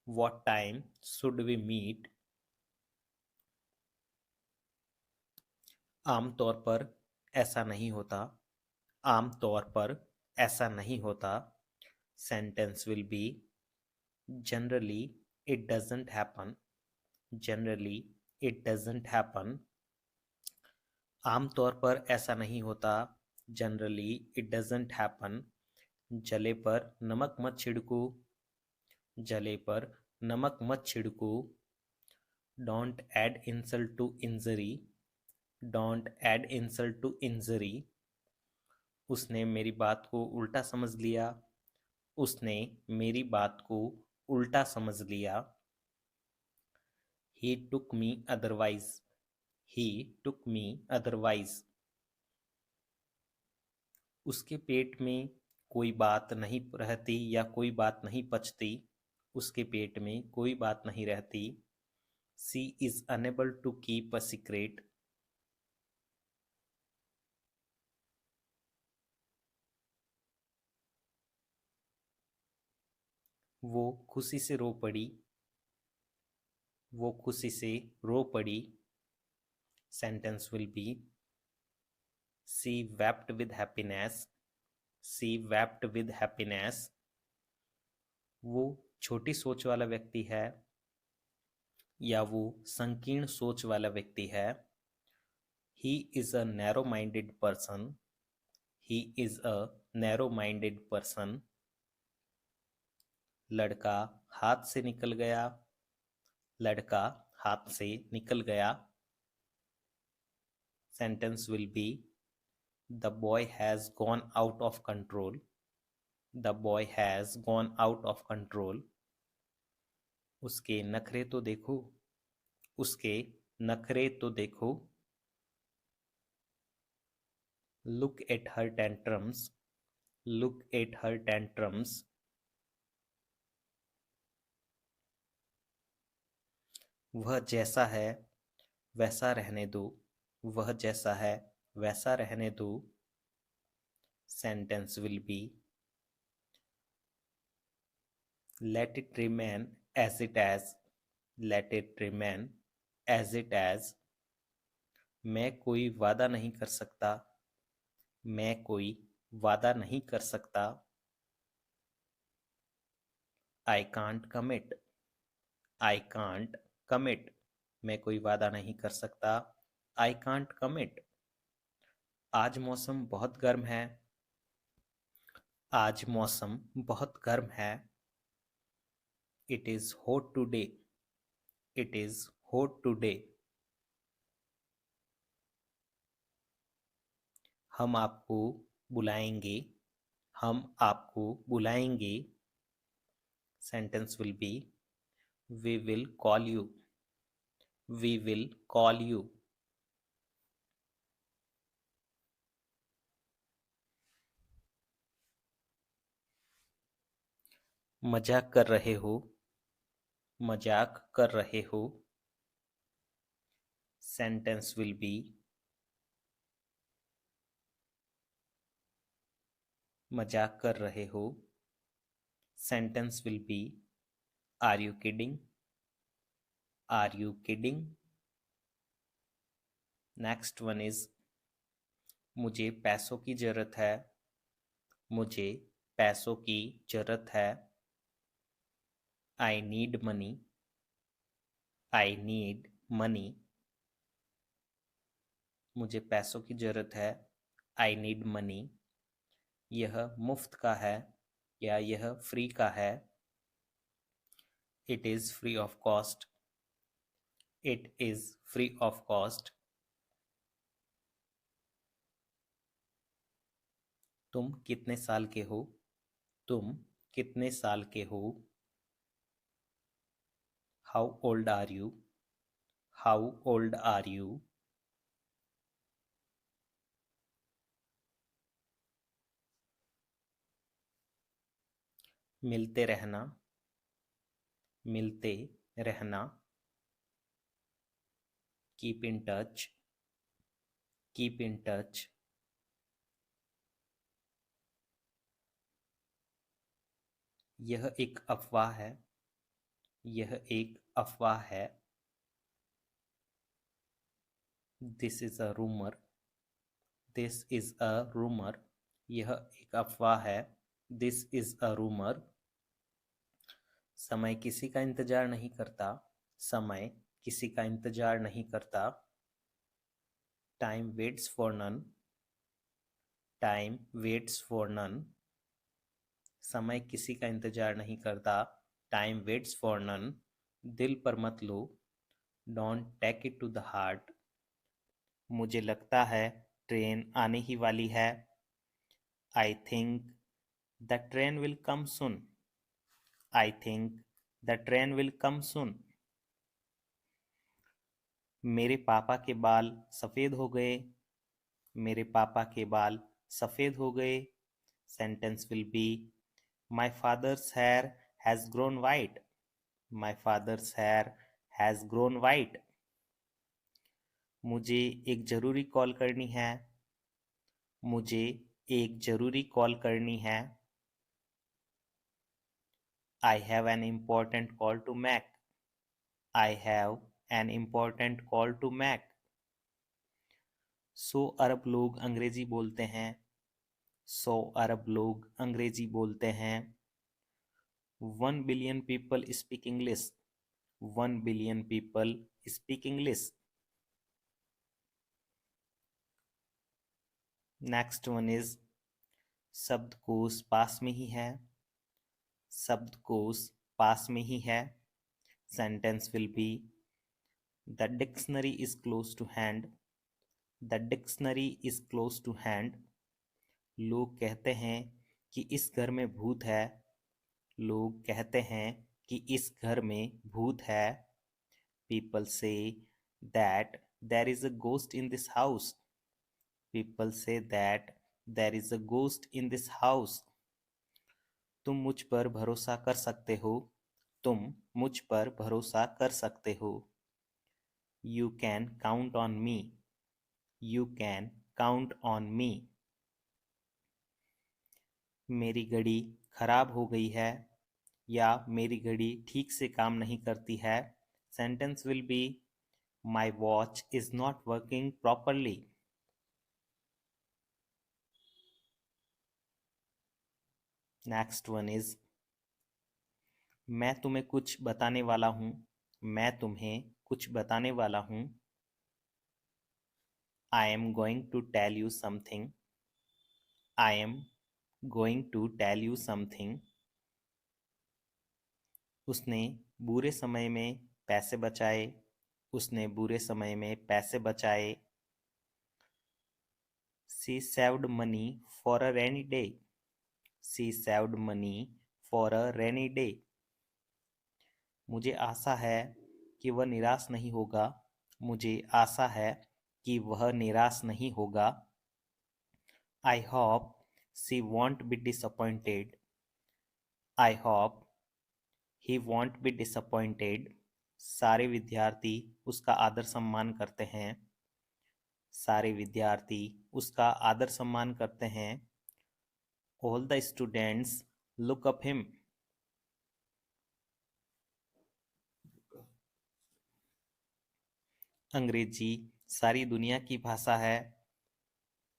Speaker 1: What time should we meet? आमतौर पर ऐसा नहीं होता। आमतौर पर ऐसा नहीं होता। Sentence will be generally it doesn't happen. Generally it doesn't happen. आमतौर पर ऐसा नहीं होता। Generally it doesn't happen. जले पर नमक मत छिड़को। जले पर नमक मत छिड़को। Don't add insult to injury. Don't add insult to injury. उसने मेरी बात को उल्टा समझ लिया। उसने मेरी बात को उल्टा समझ लिया। He took me otherwise. He took me otherwise. उसके पेट में कोई बात नहीं रहती या कोई बात नहीं पचती। उसके पेट में कोई बात नहीं रहती। She is unable to keep a secret. वो खुशी से रो पड़ी। वो खुशी से रो पड़ी। Sentence will be She wept with happiness. She wept with happiness. वो छोटी सोच वाला व्यक्ति है या वो संकीर्ण सोच वाला व्यक्ति है। He is a narrow-minded person. He is a narrow-minded person. लड़का हाथ से निकल गया। लड़का हाथ से निकल गया. Sentence will be the boy has gone out of control. The boy has gone out of control. उसके नखरे तो देखो. उसके नखरे तो देखो. Look at her tantrums. Look at her tantrums. वह जैसा है वैसा रहने दो. वह जैसा है वैसा रहने दो. Sentence will be let it remain as it as. Let it remain as it as. मैं कोई वादा नहीं कर सकता. मैं कोई वादा नहीं कर सकता. I can't commit. I can't commit. मैं कोई वादा नहीं कर सकता. I can't commit. आज मौसम बहुत गर्म है. आज मौसम बहुत गर्म है. It is hot today. It is hot today. हम आपको बुलाएंगे. हम आपको बुलाएंगे. Sentence will be we will call you. We will call you. मजाक कर रहे हो. मजाक कर रहे हो. Sentence will be मजाक कर रहे हो. Sentence will be are you kidding? Are you kidding? Next one is मुझे पैसों की जरूरत है. मुझे पैसों की जरूरत है. I need money. I need money. मुझे पैसों की जरूरत है. I need money. यह मुफ्त का है या यह फ्री का है. It is free of cost. It is free of cost. तुम कितने साल के हो. तुम कितने साल के हो. How old are you? How old are you? मिलते रहना. मिलते रहना. Keep in touch. Keep in touch. यह एक अफवाह है. यह एक अफवाह है. This is a rumor. This is a rumor. यह एक अफवाह है. This is a rumor. समय किसी का इंतजार नहीं करता. समय किसी का इंतजार नहीं करता. Time waits for none. Time waits for none. समय किसी का इंतजार नहीं करता. Time waits for none. दिल पर मत लो. Don't take it to the heart. मुझे लगता है ट्रेन आने ही वाली है. I think the train will come soon. I think the train will come soon. मेरे पापा के बाल सफ़ेद हो गए. मेरे पापा के बाल सफ़ेद हो गए. Sentence will be my father's hair has grown white. My father's hair has grown white. मुझे एक ज़रूरी कॉल करनी है. मुझे एक ज़रूरी कॉल करनी है. I have an important call to make. I have an important call to make. 100 अरब लोग अंग्रेजी बोलते हैं. 100 अरब लोग अंग्रेजी बोलते हैं. 1 billion people speak English. 1 billion people speak English. Next one is शब्दकोश पास में ही है. शब्दकोश पास में ही है. Sentence will be the dictionary is close to hand. The dictionary is close to hand. लोग कहते हैं कि इस घर में भूत है. लोग कहते हैं कि इस घर में भूत है. People say that there is a ghost in this house. People say that there is a ghost in this house. तुम मुझ पर भरोसा कर सकते हो. तुम मुझ पर भरोसा कर सकते हो. You can count on me. You can count on me. मेरी घड़ी खराब हो गई है या मेरी घड़ी ठीक से काम नहीं करती है. Sentence will be my watch is not working properly. Next one is मैं तुम्हें कुछ बताने वाला हूँ. मैं तुम्हें कुछ बताने वाला हूँ. I am going to tell you something. I am going to tell you something. उसने बुरे समय में पैसे बचाए. उसने बुरे समय में पैसे बचाए. She saved money for a rainy day. She saved money for a rainy day. मुझे आशा है कि वह निराश नहीं होगा. मुझे आशा है कि वह निराश नहीं होगा. I hope she won't be disappointed. I hope he won't be disappointed. सारे विद्यार्थी उसका आदर सम्मान करते हैं. सारे विद्यार्थी उसका आदर सम्मान करते हैं. All the students look up him. अंग्रेजी सारी दुनिया की भाषा है.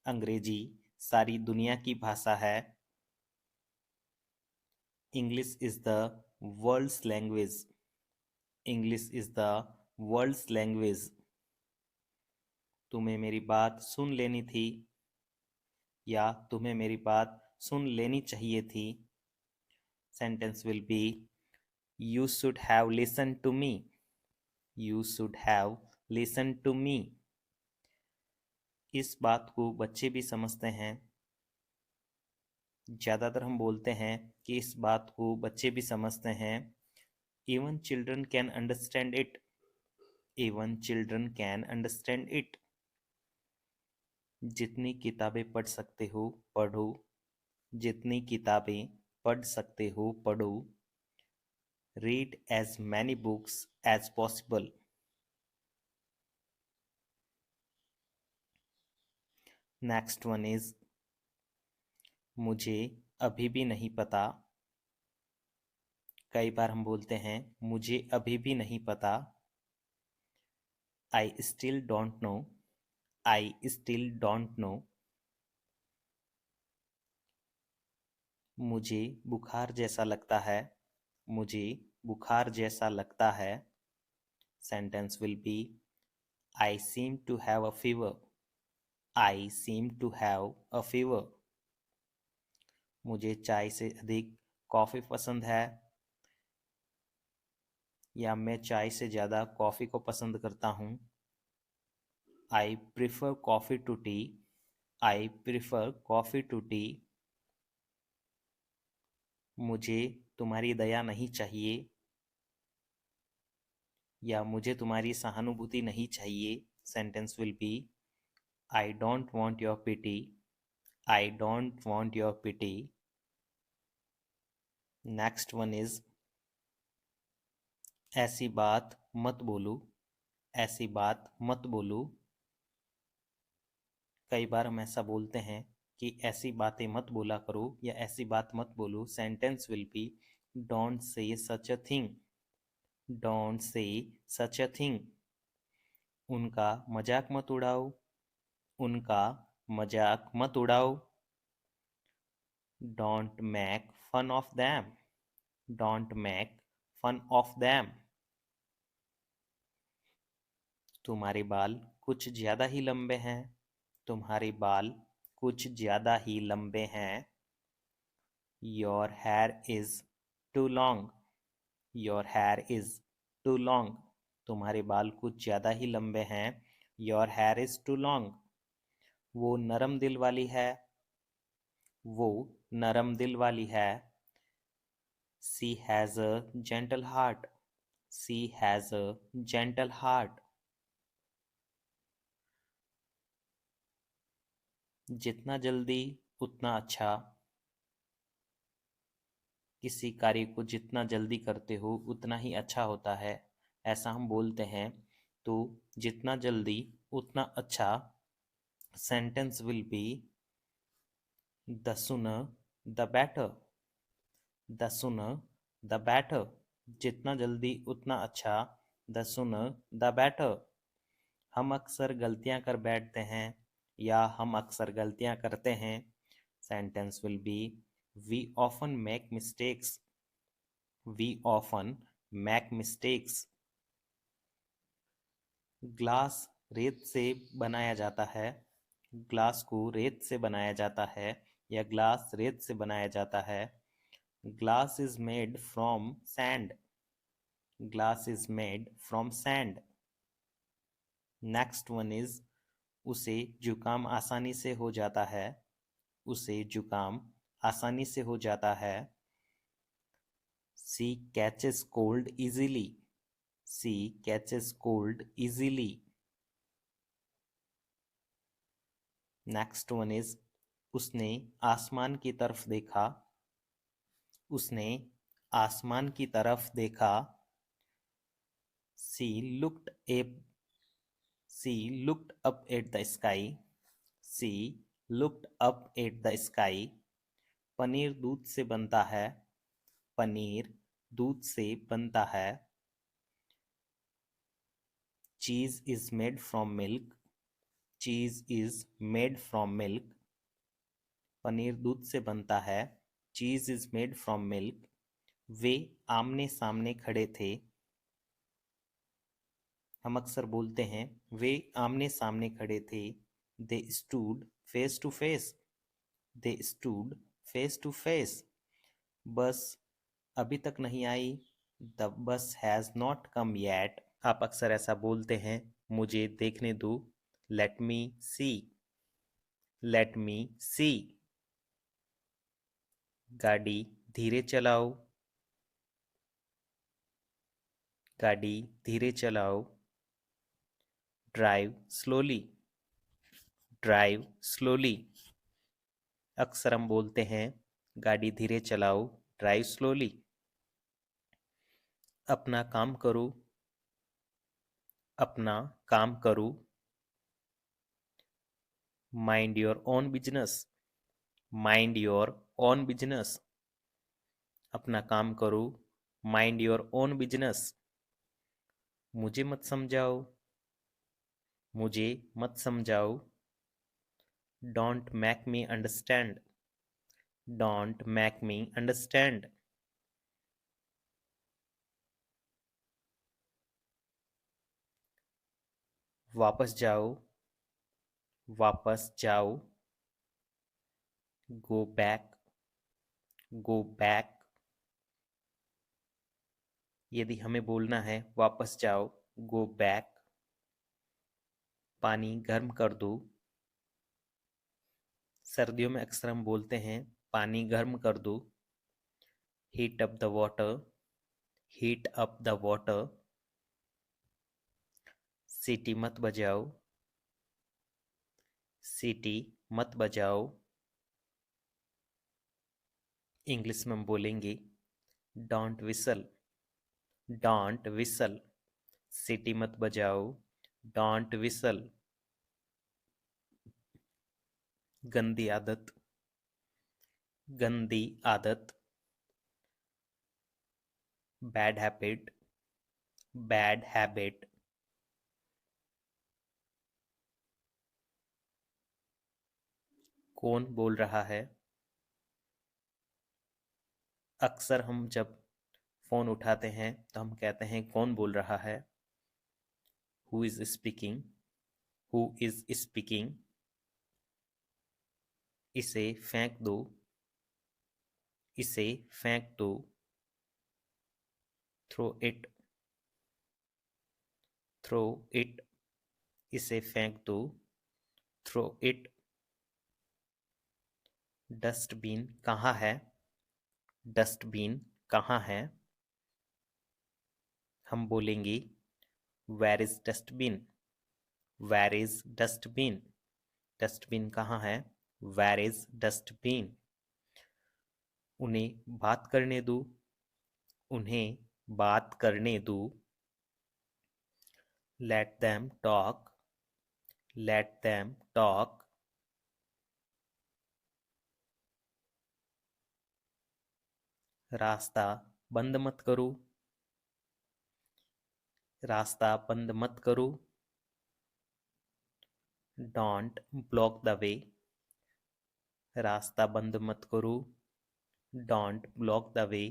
Speaker 1: अंग्रेजी सारी दुनिया की भाषा है. English is the world's language. English is the world's language. तुम्हें मेरी बात सुन लेनी थी या तुम्हें मेरी बात सुन लेनी चाहिए थी. Sentence will be you should have listened to me. You should have listened to me. इस बात को बच्चे भी समझते हैं. ज़्यादातर हम बोलते हैं कि इस बात को बच्चे भी समझते हैं. Even children can understand it. Even children can understand it. जितनी किताबें पढ़ सकते हो पढ़ो. जितनी किताबें पढ़ सकते हो पढ़ो. Read as many books as possible. Next one is मुझे अभी भी नहीं पता. कई बार हम बोलते हैं मुझे अभी भी नहीं पता. I still don't know. I still don't know. मुझे बुखार जैसा लगता है. मुझे बुखार जैसा लगता है. Sentence will be I seem to have a fever. I seem to have a fever. मुझे चाय से अधिक कॉफ़ी पसंद है या मैं चाय से ज़्यादा कॉफ़ी को पसंद करता हूँ. I prefer coffee to tea. I prefer coffee to tea. मुझे तुम्हारी दया नहीं चाहिए या मुझे तुम्हारी सहानुभूति नहीं चाहिए. Sentence will be I don't want your pity. I don't want your pity. Next one is ऐसी बात मत बोलो. ऐसी बात मत बोलो. कई बार हम ऐसा बोलते हैं कि ऐसी बातें मत बोला करो या ऐसी बात मत बोलो. Sentence will be don't say such a thing. Don't say such a thing. उनका मजाक मत उड़ाओ. उनका मजाक मत उड़ाओ. Don't make fun of them. Don't make fun of them. तुम्हारे बाल कुछ ज़्यादा ही लंबे हैं. तुम्हारे बाल कुछ ज़्यादा ही लंबे हैं. Your hair is too long. Your hair is too long, तुम्हारे बाल कुछ ज़्यादा ही लंबे हैं। Your hair is too long, वो नरम दिल वाली है, वो नरम दिल वाली है। She has a gentle heart, she has a gentle heart. जितना जल्दी उतना अच्छा, किसी कार्य को जितना जल्दी करते हो उतना ही अच्छा होता है, ऐसा हम बोलते हैं। तो जितना जल्दी उतना अच्छा, sentence will be the sooner the better, the sooner the better. जितना जल्दी उतना अच्छा, द सूनर द बेटर। हम अक्सर गलतियां कर बैठते हैं या हम अक्सर गलतियां करते हैं। Sentence will be we often make mistakes, we often make mistakes. Glass रेत से बनाया जाता है, ग्लास को रेत से बनाया जाता है या ग्लास रेत से बनाया जाता है। Glass is made from sand, glass is made from sand. Next one is उसे जुकाम आसानी से हो जाता है, उसे जुकाम आसानी से हो जाता है। She catches cold easily, she catches cold easily. Next one is उसने आसमान की तरफ देखा, उसने आसमान की तरफ देखा। She looked up, she looked up at the sky, she looked up at the sky. Paneer दूध से बनता है, पनीर दूध से बनता है। चीज इज मेड फ्रॉम मिल्क, चीज is made from milk. Paneer दूध से बनता है, चीज इज मेड फ्रॉम मिल्क। वे आमने सामने खड़े थे, हम अक्सर बोलते हैं वे आमने सामने खड़े थे। They stood face to face, they stood face to face. Bus अभी तक नहीं आई, the bus has not come yet. आप अक्सर ऐसा बोलते हैं, मुझे देखने दो, लेट मी सी, लेट मी सी। गाड़ी धीरे चलाओ, गाड़ी धीरे चलाओ। Drive slowly, drive slowly. अक्सर हम बोलते हैं गाड़ी धीरे चलाओ, ड्राइव स्लोली। अपना काम करो, अपना काम करो। Mind your own business, mind your own business. अपना काम करो, माइंड योर ओन बिजनेस। मुझे मत समझाओ, मुझे मत समझाओ। Don't make me understand, don't make me understand. वापस जाओ, वापस जाओ। Go back, go back. यदि हमें बोलना है वापस जाओ, गो बैक। पानी गर्म कर दो, सर्दियों में अक्सर हम बोलते हैं पानी गर्म कर दो। Heat up the water, heat up the water. सीटी मत बजाओ, सीटी मत बजाओ। इंग्लिश में हम बोलेंगे डोंट विसल, डोंट विसल। सीटी मत बजाओ, डोंट विसल। गंदी आदत, गंदी आदत। Bad habit, bad habit. कौन बोल रहा है? अक्सर हम जब फ़ोन उठाते हैं तो हम कहते हैं कौन बोल रहा है। Who is speaking, who is speaking. इसे फेंक दो, इसे फेंक दो। थ्रो इट, थ्रो इट, इसे फेंक दो, थ्रो इट। डस्टबिन कहाँ है, डस्टबिन कहाँ है। हम बोलेंगे where is dustbin, where is dustbin. Dustbin कहाँ है, वेयर इज डस्टबिन। उन्हें बात करने दो, उन्हें बात करने दो। Let them talk, let them talk. रास्ता बंद मत करो, रास्ता बंद मत करो। डोंट ब्लॉक द वे, रास्ता बंद मत करो, डोंट ब्लॉक द वे।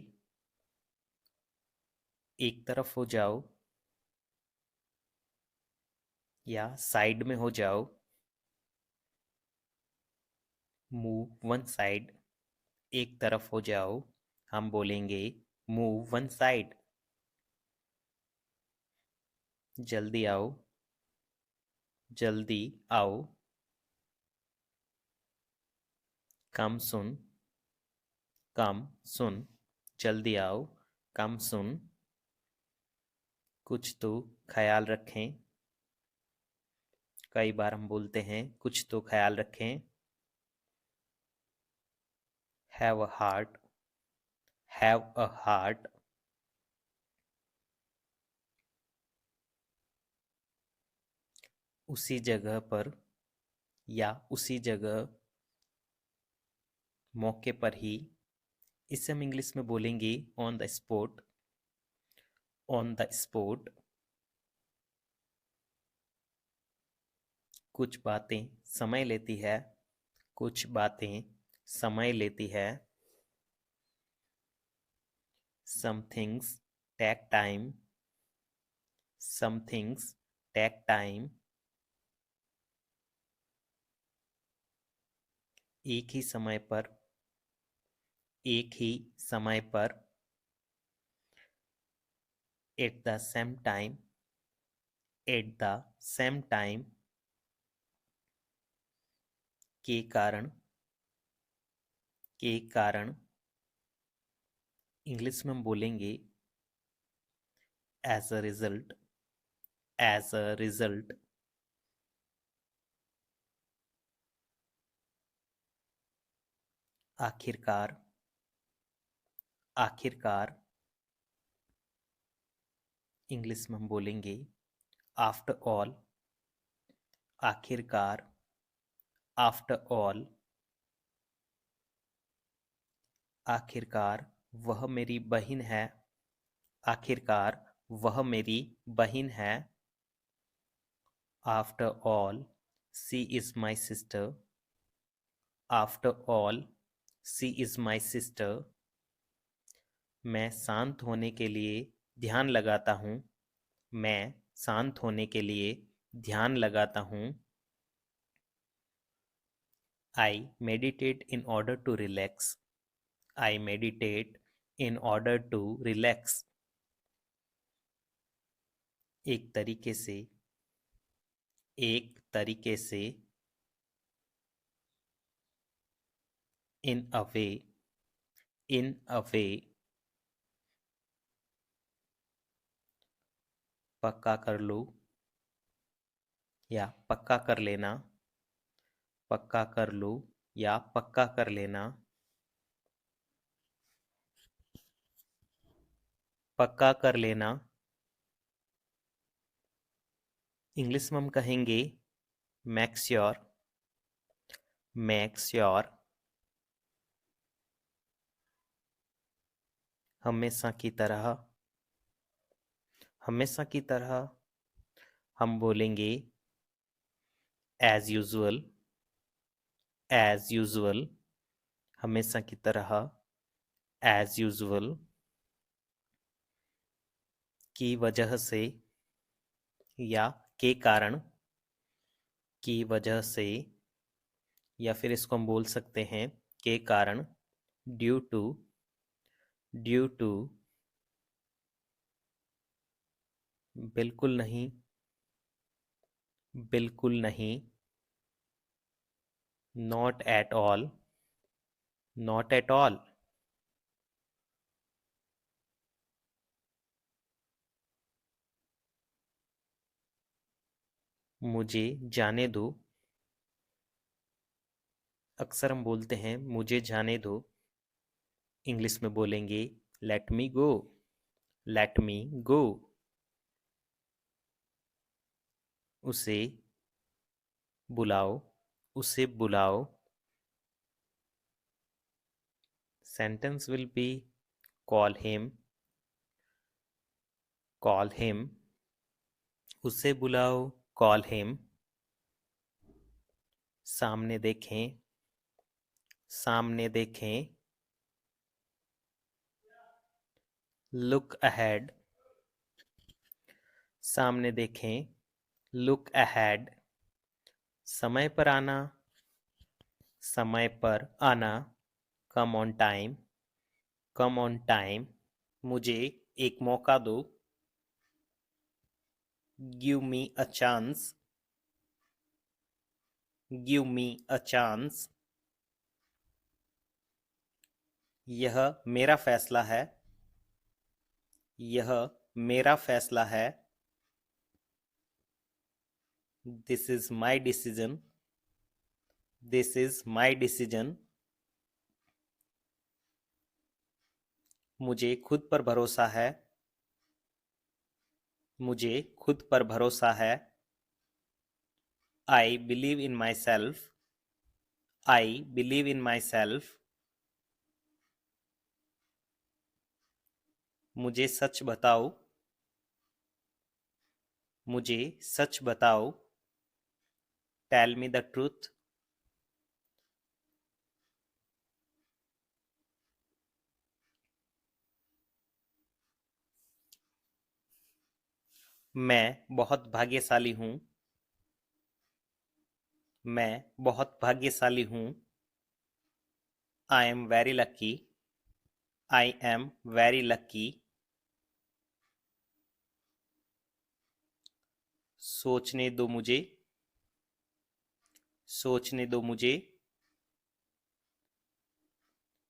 Speaker 1: एक तरफ हो जाओ या साइड में हो जाओ। मूव वन साइड, एक तरफ हो जाओ। हम बोलेंगे मूव वन साइड। जल्दी आओ, जल्दी आओ। कम सुन, कम सुन। जल्दी आओ, कम सुन। कुछ तो ख्याल रखें, कई बार हम बोलते हैं कुछ तो ख्याल रखें। Have a heart, have a heart. उसी जगह पर या उसी जगह, मौके पर ही। इसे हम इंग्लिश में बोलेंगे on the spot, on the spot. कुछ बातें समय लेती है, कुछ बातें समय लेती है। Some things take time, some things take time। एक ही समय पर, एक ही समय पर। At the same time, at the same time। के कारण, के कारण। इंग्लिश में हम बोलेंगे as a result, as a result. आखिरकार, आखिरकार। इंग्लिश में हम बोलेंगे आफ्टर ऑल, आखिरकार, आफ्टर ऑल। आखिरकार वह मेरी बहन है, आखिरकार वह मेरी बहन है। After all she is my sister, after all she is my sister. मैं शांत होने के लिए ध्यान लगाता हूँ, मैं शांत होने के लिए ध्यान लगाता हूँ। I meditate in order to relax, I meditate in order to relax. एक तरीके से, एक तरीके से। इन अ वे, इन अ वे। पक्का कर लो या पक्का कर लेना, पक्का कर लो या पक्का कर लेना। पक्का कर लेना। इंग्लिश में हम कहेंगे मेक श्योर, मेक श्योर। हमेशा की तरह, हमेशा की तरह। हम बोलेंगे एज यूजुअल, एज यूजुअल। हमेशा की तरह, एज यूजुअल। की वजह से या के कारण, की वजह से। या फिर इसको हम बोल सकते हैं के कारण, ड्यू टू, ड्यू टू। बिल्कुल नहीं, बिल्कुल नहीं, not at all, not at all. मुझे जाने दो, अक्सर हम बोलते हैं मुझे जाने दो, इंग्लिश में बोलेंगे लेट मी गो, लेट मी गो। उसे बुलाओ, उसे बुलाओ। Sentence will be call him, उसे बुलाओ, कॉल हिम। सामने देखें, सामने देखें। लुक अहेड, सामने देखें, लुक अहेड। समय पर आना, समय पर आना। Come on time, come on time. मुझे एक मौका दो, give me a chance, give me a chance. यह मेरा फैसला है, यह मेरा फैसला है। This is my decision, this is my decision. मुझे खुद पर भरोसा है, मुझे खुद पर भरोसा है। I believe in my self, I believe in my self. मुझे सच बताओ, मुझे सच बताओ। टेल मी द ट्रूथ, मैं बहुत भाग्यशाली हूँ, मैं बहुत भाग्यशाली हूँ। I am very lucky, I am very lucky. सोचने दो मुझे, सोचने दो मुझे।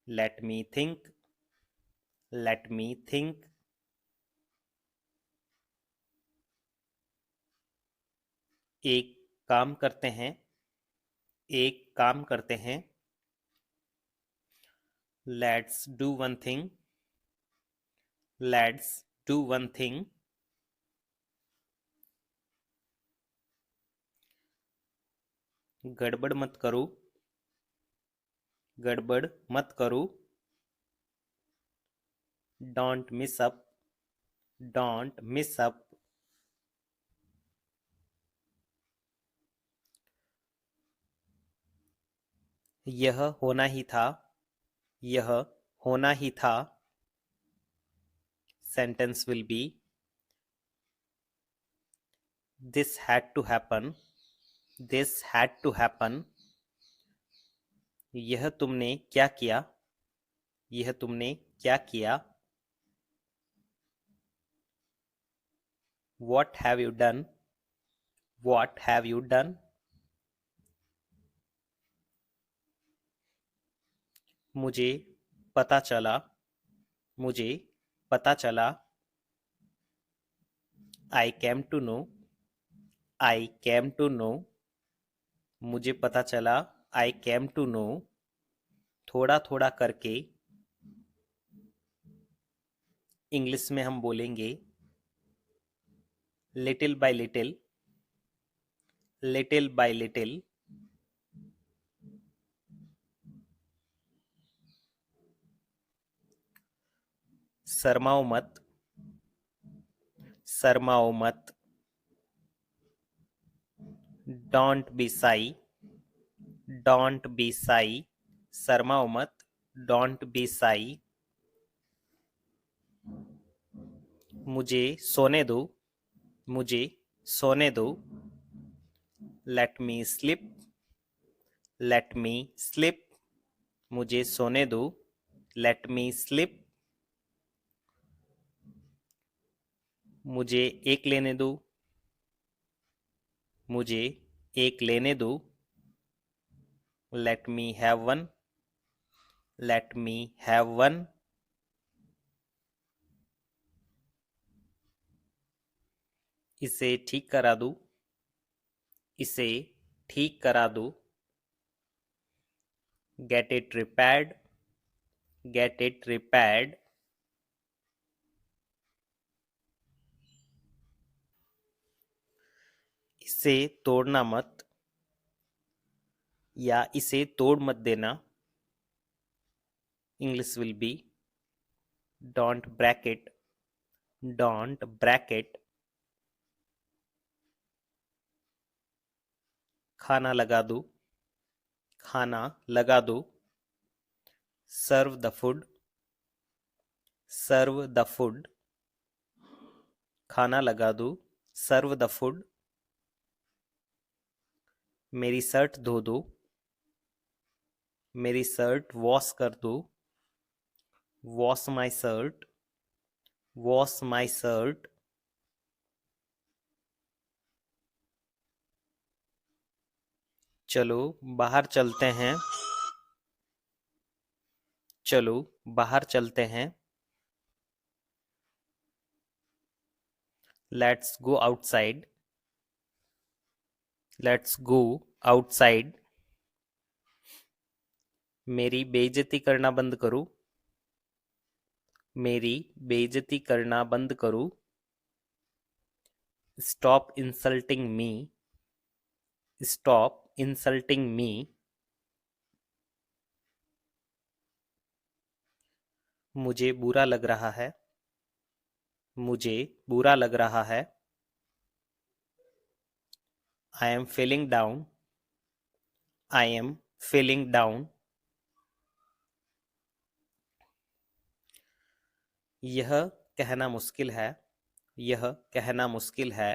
Speaker 1: Let me think, let me think. एक काम करते हैं, एक काम करते हैं। Let's do one thing, let's do one thing. गड़बड़ मत करो, गड़बड़ मत करो। Don't mess up, don't mess up. यह होना ही था, यह होना ही था। Sentence will be this had to happen, this had to happen. यह तुमने क्या किया, यह तुमने क्या किया। What have you done, what have you done। मुझे पता चला, मुझे पता चला। I came to know, I came to know। मुझे पता चला, I came to know। थोड़ा थोड़ा करके, इंग्लिश में हम बोलेंगे little by little, little by little. शर्माओ मत, शर्माओ मत। Don't be shy, don't be shy. शर्माओ मत, डोंट बी साई। मुझे सोने दो, मुझे सोने दो। लेट मी स्लिप, लेट मी स्लिप। मुझे सोने दो, लेट मी स्लिप। मुझे एक लेने दो, मुझे एक लेने दो, let me have one, let me have one. इसे ठीक करा दो, इसे ठीक करा दो। Get it repaired, get it repaired. इसे तोड़ना मत, या इसे तोड़ मत देना। English will be don't break it, don't break it. खाना लगा दो, खाना लगा दो। Serve the food, serve the food. खाना लगा दो, सर्व द फूड। मेरी शर्ट धो दो, मेरी शर्ट वॉश कर दो। Wash my shirt, wash my shirt. चलो बाहर चलते हैं, चलो बाहर चलते हैं। Let's go outside, let's go outside. मेरी बेइज्जती करना बंद करो, मेरी बेइज्जती करना बंद करो। Stop insulting me, stop insulting me. मुझे बुरा लग रहा है, मुझे बुरा लग रहा है। I am feeling down, I am feeling down. यह कहना मुश्किल है, यह कहना मुश्किल है।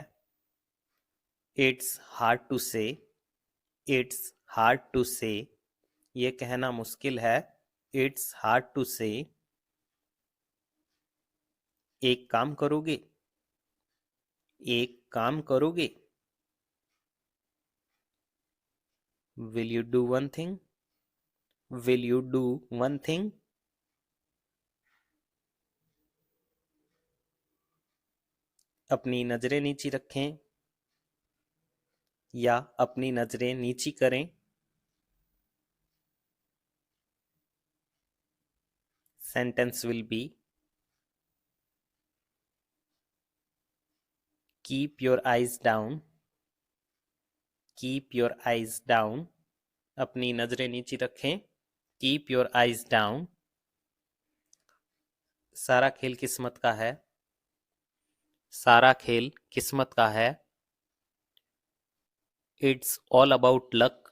Speaker 1: इट्स हार्ड टू से, इट्स हार्ड टू से। यह कहना मुश्किल है, इट्स हार्ड टू से। एक काम करोगे, एक काम करोगे। Will you do one thing, will you do one thing. अपनी नजरें नीची रखें, या अपनी नजरें नीची करें। Sentence will be keep your eyes down, keep your eyes down. अपनी नजरें नीची रखें, कीप योर आइज डाउन। सारा खेल किस्मत का है, सारा खेल किस्मत का है। It's all about luck,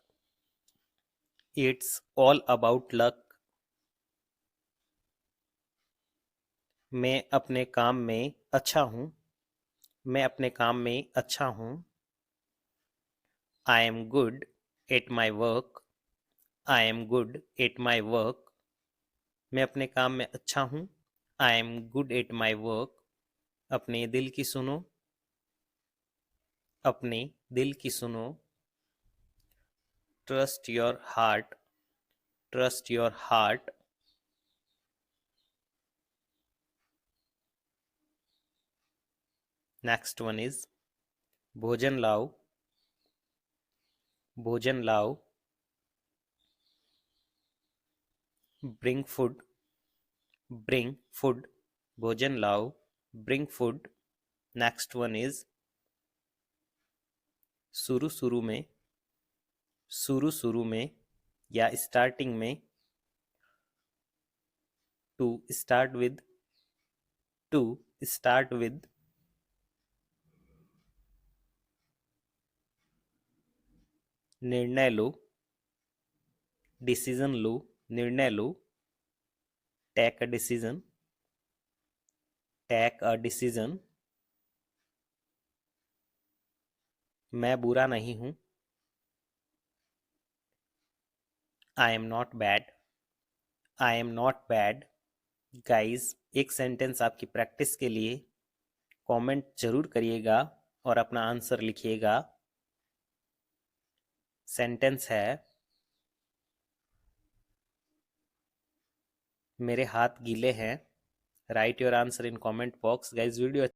Speaker 1: it's all about luck. मैं अपने काम में अच्छा हूं, मैं अपने काम में अच्छा हूं। I am good at my work, I am good at my work. मैं अपने काम में अच्छा हूं। I am good at my work. अपने दिल की सुनो, अपने दिल की सुनो। Trust your heart, trust your heart. Next one is भोजन लाओ, भोजन लाओ। Bring food, bring food. भोजन लाओ, bring food. Next one is शुरू शुरू में, शुरू शुरू में या स्टार्टिंग में। To start with, to start with. निर्णय लो, डिसीजन लो, निर्णय लो। Take a decision, take a decision. मैं बुरा नहीं हूं, I am not bad, I am not bad. Guys, एक सेंटेंस आपकी प्रैक्टिस के लिए कमेंट जरूर करिएगा और अपना आंसर लिखिएगा। सेंटेंस है मेरे हाथ गीले हैं। Right your answer in comment box guys. Video